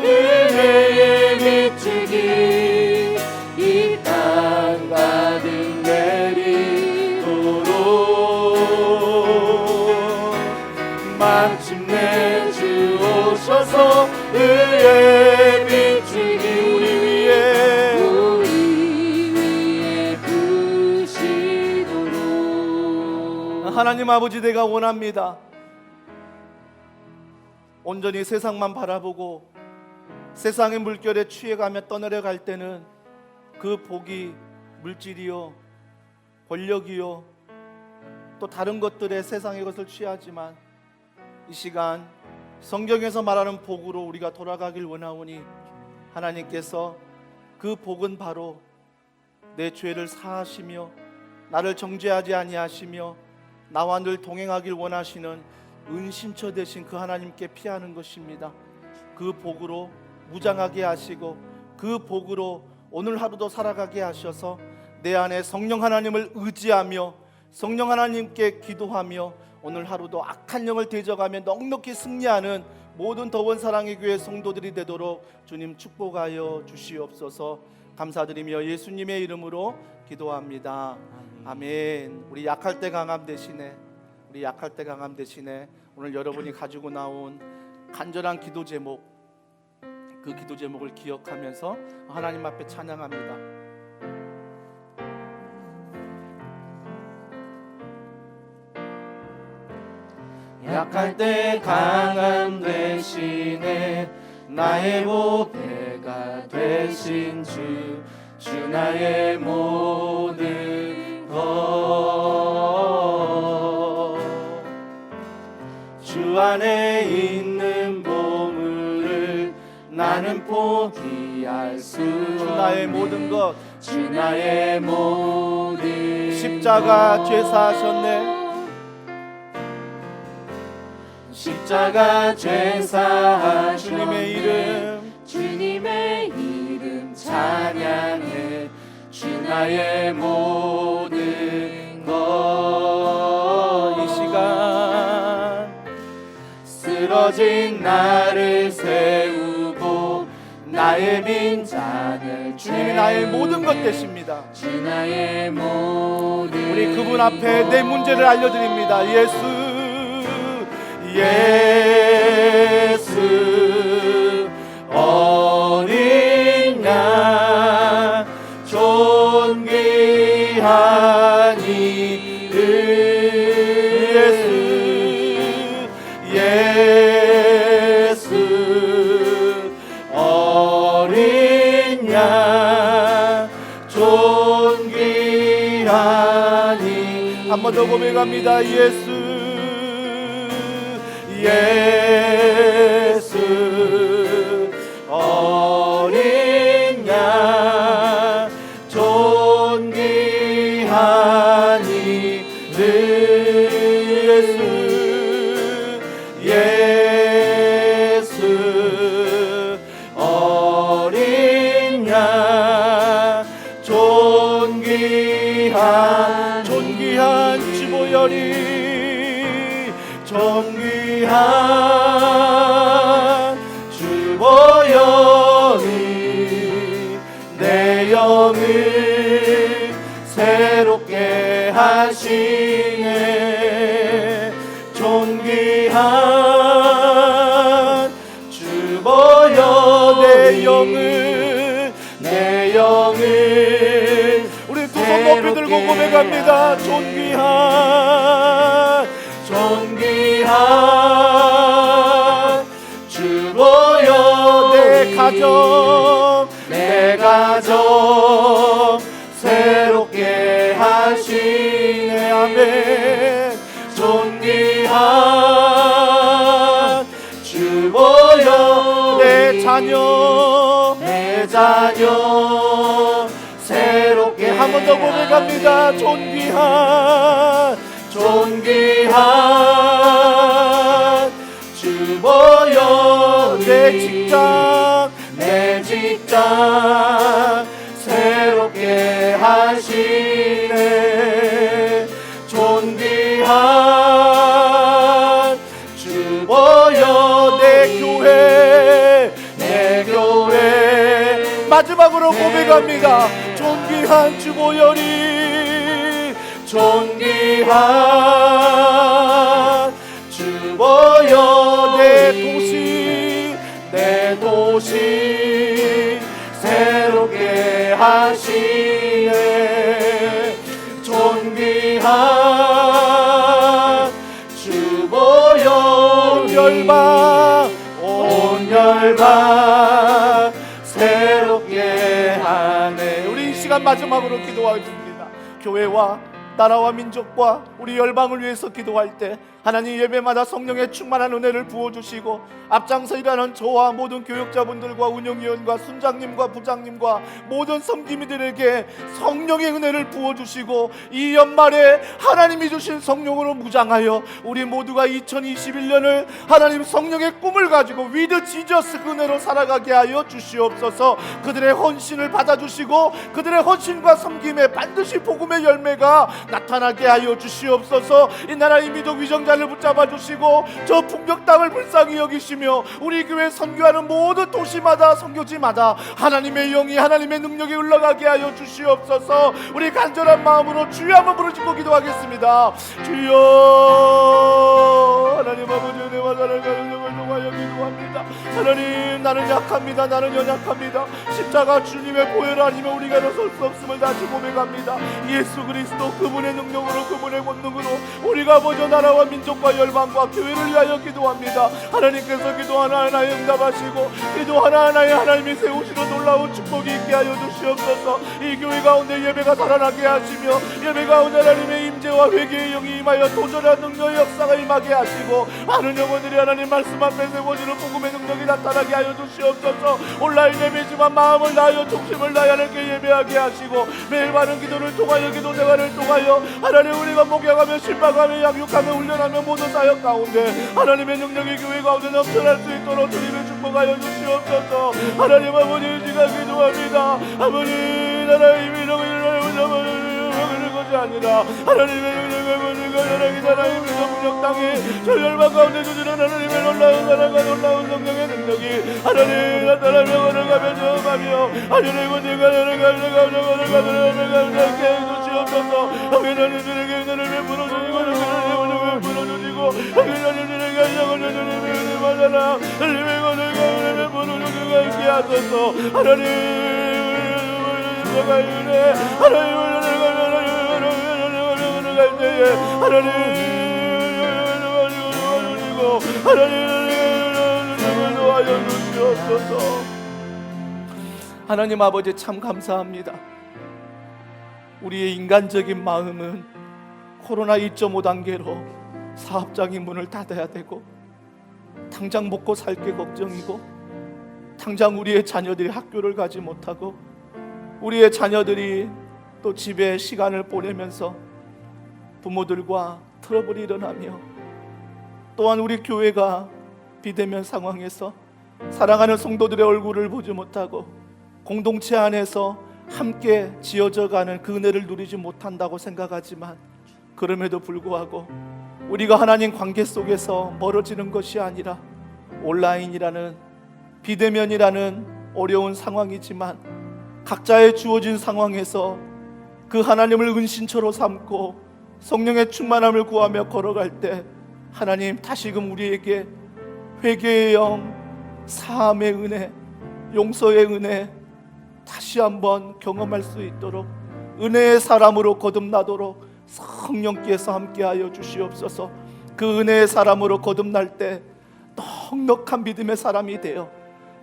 은혜의 비추기 이 땅 가득 내리도록 마침내 주 오셔서 의의 비추기 우리 위에 부시도록. 하나님 아버지, 내가 원합니다. 온전히 세상만 바라보고 세상의 물결에 취해가며 떠내려갈 때는 그 복이 물질이요 권력이요 또 다른 것들의 세상의 것을 취하지만 이 시간 성경에서 말하는 복으로 우리가 돌아가길 원하오니 하나님께서 그 복은 바로 내 죄를 사하시며 나를 정죄하지 아니하시며 나와 늘 동행하길 원하시는 은신처 되신 그 하나님께 피하는 것입니다. 그 복으로 무장하게 하시고 그 복으로 오늘 하루도 살아가게 하셔서 내 안에 성령 하나님을 의지하며 성령 하나님께 기도하며 오늘 하루도 악한 영을 대적하며 넉넉히 승리하는 모든 더원 사랑의 교회 성도들이 되도록 주님 축복하여 주시옵소서. 감사드리며 예수님의 이름으로 기도합니다. 아멘. 우리 약할 때 강함 대신에 오늘 여러분이 가지고 나온 간절한 기도 제목, 그 기도 제목을 기억하면서 하나님 앞에 찬양합니다. 약할 때 강함 대신에 나의 보배가 되신 주 나의 모든 것, 주 안에 있는 보물을 나는 포기할 수 없네. 주 나의 모든 것, 주 나의 모든 십자가 죄 사하셨네. 십자가 죄 사하셨네. 주님의 이름 찬양해. 주 나의 모든 것, 이 시간 쓰러진 나를 세우고 나의 빈잔을 주님이 나의 모든 것 되십니다. 주 나의 모든 우리 그분 앞에 내 문제를 알려드립니다. 예수 어린 양 존귀한 이름, 예수 어린 양 존귀한 이름. 한 번 더 고백합니다. 예수 어린 양 존귀한 이름, 예수 어린 양 존귀한 주보혈이 존귀한 주보혈이 내 영을 새롭게 하시네. 존귀한 주보혈 내 영을 우리 두 손 높이 들고 고백합니다. 존귀한 존귀한 주 보여 내 가정 내 가정 새롭게 하시네. 아멘. 존귀한 주 보여 내 자녀 내 자녀 새롭게 한 번 더 고백합니다. 존귀한 존귀한 주 보여 내 직장 내 직장 새롭게 하시네. 존귀한 주 보여 내 교회 내 교회 마지막으로 고백합니다. 존귀한 주보혈이 존귀한 주 보여 내 도시 새롭게 하시네. 존귀한 주 보여 온 열방 온 열방 새롭게 하네. 우리 이 시간 마지막으로 기도하겠습니다. 교회와 나라와 민족과 우리 열방을 위해서 기도할 때 하나님 예배마다 성령의 충만한 은혜를 부어주시고 앞장서 일하는 저와 모든 교육자분들과 운영위원과 순장님과 부장님과 모든 섬김이들에게 성령의 은혜를 부어주시고 이 연말에 하나님이 주신 성령으로 무장하여 우리 모두가 2021년을 하나님 성령의 꿈을 가지고 위드 지저스 은혜로 살아가게 하여 주시옵소서. 그들의 헌신을 받아주시고 그들의 헌신과 섬김에 반드시 복음의 열매가 나타나게 하여 주시옵소서. 이 나라의 민족 위정자를 붙잡아 주시고 저 풍경 땅을 불쌍히 여기시며 우리 교회 선교하는 모든 도시마다 선교지마다 하나님의 영이 하나님의 능력이 흘러가게 하여 주시옵소서. 우리 간절한 마음으로 주여 한번 부르짖고 기도하겠습니다. 주여 하나님 아버지 은혜와 사랑과 영광을 통하여 기도합니다. 하나님 나는 약합니다. 나는 연약합니다. 십자가 주님의 보혈 아니면 우리가 일어설 수 없음을 다시 고백합니다. 예수 그리스도 그분의 능력으로 그분의 권능으로 우리가 먼저 나라와 민족과 열방과 교회를 위하여 기도합니다. 하나님께서 기도 하나하나에 응답하시고 기도 하나하나에 하나님이 세우시는 놀라운 축복이 있게 하여 주시옵소서. 이 교회 가운데 예배가 살아나게 하시며 예배 가운데 하나님의 임재와 회개의 영이 임하여 도전한 능력의 역사가 임하게 하시고 많은 영혼들이 하나님 말씀 앞에 세워지는 복음의 능력이 나타나게 하여 주시옵소서. 온라인 예배지만 마음을 다하여 중심을 다하여 하나님께 예배하게 하시고 매일 많은 기도를 통하여 기도 생활을 통하여 하나님 우리가 목양하며 신방하며 양육하며 훈련하며 모든 사역 가운데 하나님의 능력이 교회 가운데 넘쳐날 수 있도록 주님의 축복하여 주시옵소서. 하나님 아버지 제가 기도합니다. 아버지 나라의 민족을 이루는 것이 아니라 하나님의 능력을 하나님의 민족 땅에 저 열방 가운데 주시는 하나님의 놀라운 사랑과 놀라운 성령의 능력이 하나님 나타나며 걸어가며 저어가며 하나님의 권위가 내게 해주시옵소서. 하나님들에게 은혜를 베풀어 주시고 은혜를 베풀어 주시고 하나님들에게 영원히 주님의 은혜 받아라. 하나님의 권위가 은혜를 베풀어 주시고 있게 하소서. 하나님 은혜 하나님 갈 때에 하나님 도와줘 주시옵소서. 하나님 아버지 참 감사합니다. 우리의 인간적인 마음은 코로나 2.5 단계로 사업장이 문을 닫아야 되고 당장 먹고 살 게 걱정이고 당장 우리의 자녀들이 학교를 가지 못하고 우리의 자녀들이 또 집에 시간을 보내면서 부모들과 트러블이 일어나며 또한 우리 교회가 비대면 상황에서 사랑하는 성도들의 얼굴을 보지 못하고 공동체 안에서 함께 지어져가는 그 은혜를 누리지 못한다고 생각하지만 그럼에도 불구하고 우리가 하나님 관계 속에서 멀어지는 것이 아니라 온라인이라는 비대면이라는 어려운 상황이지만 각자의 주어진 상황에서 그 하나님을 은신처로 삼고 성령의 충만함을 구하며 걸어갈 때 하나님 다시금 우리에게 회개의 영, 사함의 은혜, 용서의 은혜 다시 한번 경험할 수 있도록 은혜의 사람으로 거듭나도록 성령께서 함께하여 주시옵소서. 그 은혜의 사람으로 거듭날 때 넉넉한 믿음의 사람이 되어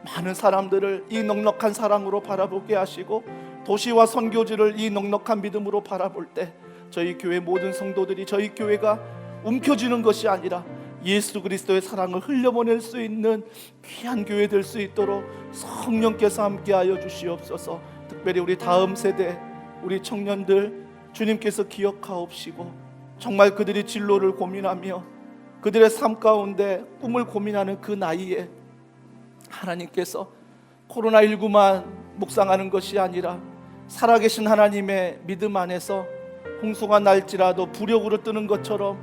많은 사람들을 이 넉넉한 사랑으로 바라보게 하시고 도시와 선교지를 이 넉넉한 믿음으로 바라볼 때 저희 교회 모든 성도들이 저희 교회가 움켜쥐는 것이 아니라 예수 그리스도의 사랑을 흘려보낼 수 있는 귀한 교회 될 수 있도록 성령께서 함께하여 주시옵소서. 특별히 우리 다음 세대 우리 청년들 주님께서 기억하옵시고 정말 그들이 진로를 고민하며 그들의 삶 가운데 꿈을 고민하는 그 나이에 하나님께서 코로나19만 묵상하는 것이 아니라 살아계신 하나님의 믿음 안에서 홍수가 날지라도 부력으로 뜨는 것처럼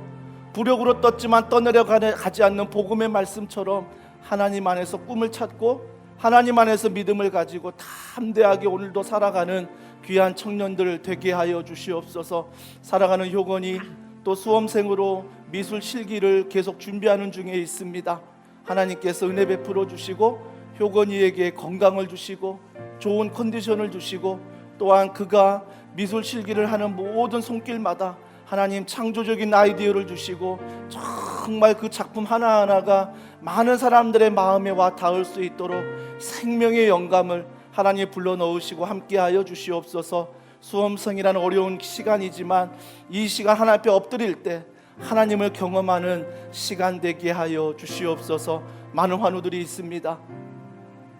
부력으로 떴지만 떠내려가지 않는 복음의 말씀처럼 하나님 안에서 꿈을 찾고 하나님 안에서 믿음을 가지고 담대하게 오늘도 살아가는 귀한 청년들 되게 하여 주시옵소서. 살아가는 효건이 또 수험생으로 미술 실기를 계속 준비하는 중에 있습니다. 하나님께서 은혜 베풀어 주시고 효건이에게 건강을 주시고 좋은 컨디션을 주시고 또한 그가 미술 실기를 하는 모든 손길마다 하나님 창조적인 아이디어를 주시고 정말 그 작품 하나하나가 많은 사람들의 마음에 와 닿을 수 있도록 생명의 영감을 하나님 불러넣으시고 함께하여 주시옵소서. 수험생이라는 어려운 시간이지만 이 시간 하나님 앞에 엎드릴 때 하나님을 경험하는 시간 되게 하여 주시옵소서. 많은 환우들이 있습니다.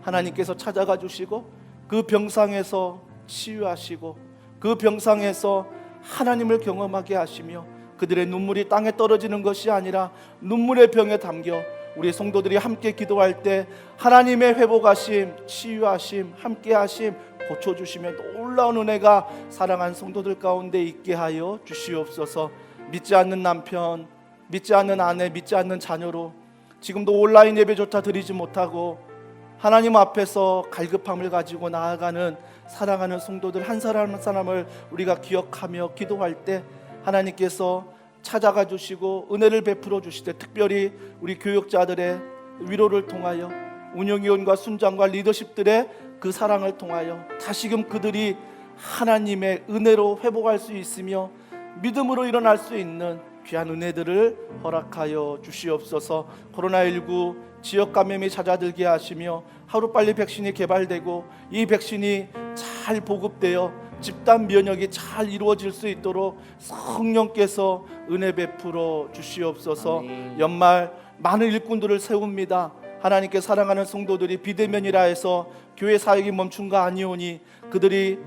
하나님께서 찾아가 주시고 그 병상에서 치유하시고 그 병상에서 하나님을 경험하게 하시며 그들의 눈물이 땅에 떨어지는 것이 아니라 눈물의 병에 담겨 우리 성도들이 함께 기도할 때 하나님의 회복하심, 치유하심, 함께하심, 고쳐주시며 놀라운 은혜가 사랑한 성도들 가운데 있게 하여 주시옵소서. 믿지 않는 남편, 믿지 않는 아내, 믿지 않는 자녀로 지금도 온라인 예배조차 드리지 못하고 하나님 앞에서 갈급함을 가지고 나아가는 사랑하는 성도들 한 사람 한 사람을 우리가 기억하며 기도할 때 하나님께서 찾아가 주시고 은혜를 베풀어 주실 때 특별히 우리 교육자들의 위로를 통하여 운영위원과 순장과 리더십들의 그 사랑을 통하여 다시금 그들이 하나님의 은혜로 회복할 수 있으며 믿음으로 일어날 수 있는 귀한 은혜들을 허락하여 주시옵소서. 코로나19 지역 감염이 잦아들게 하시며 하루빨리 백신이 개발되고 이 백신이 잘 보급되어 집단 면역이 잘 이루어질 수 있도록 성령께서 은혜 베풀어 주시옵소서. 아멘. 연말 많은 일꾼들을 세웁니다. 하나님께 사랑하는 성도들이 비대면이라 해서 교회 사역이 멈춘 거 아니오니 그들이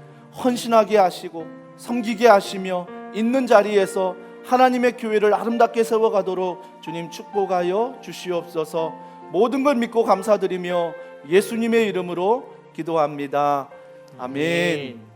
헌신하게 하시고 섬기게 하시며 있는 자리에서 하나님의 교회를 아름답게 세워가도록 주님 축복하여 주시옵소서. 모든 걸 믿고 감사드리며 예수님의 이름으로 기도합니다. 아멘.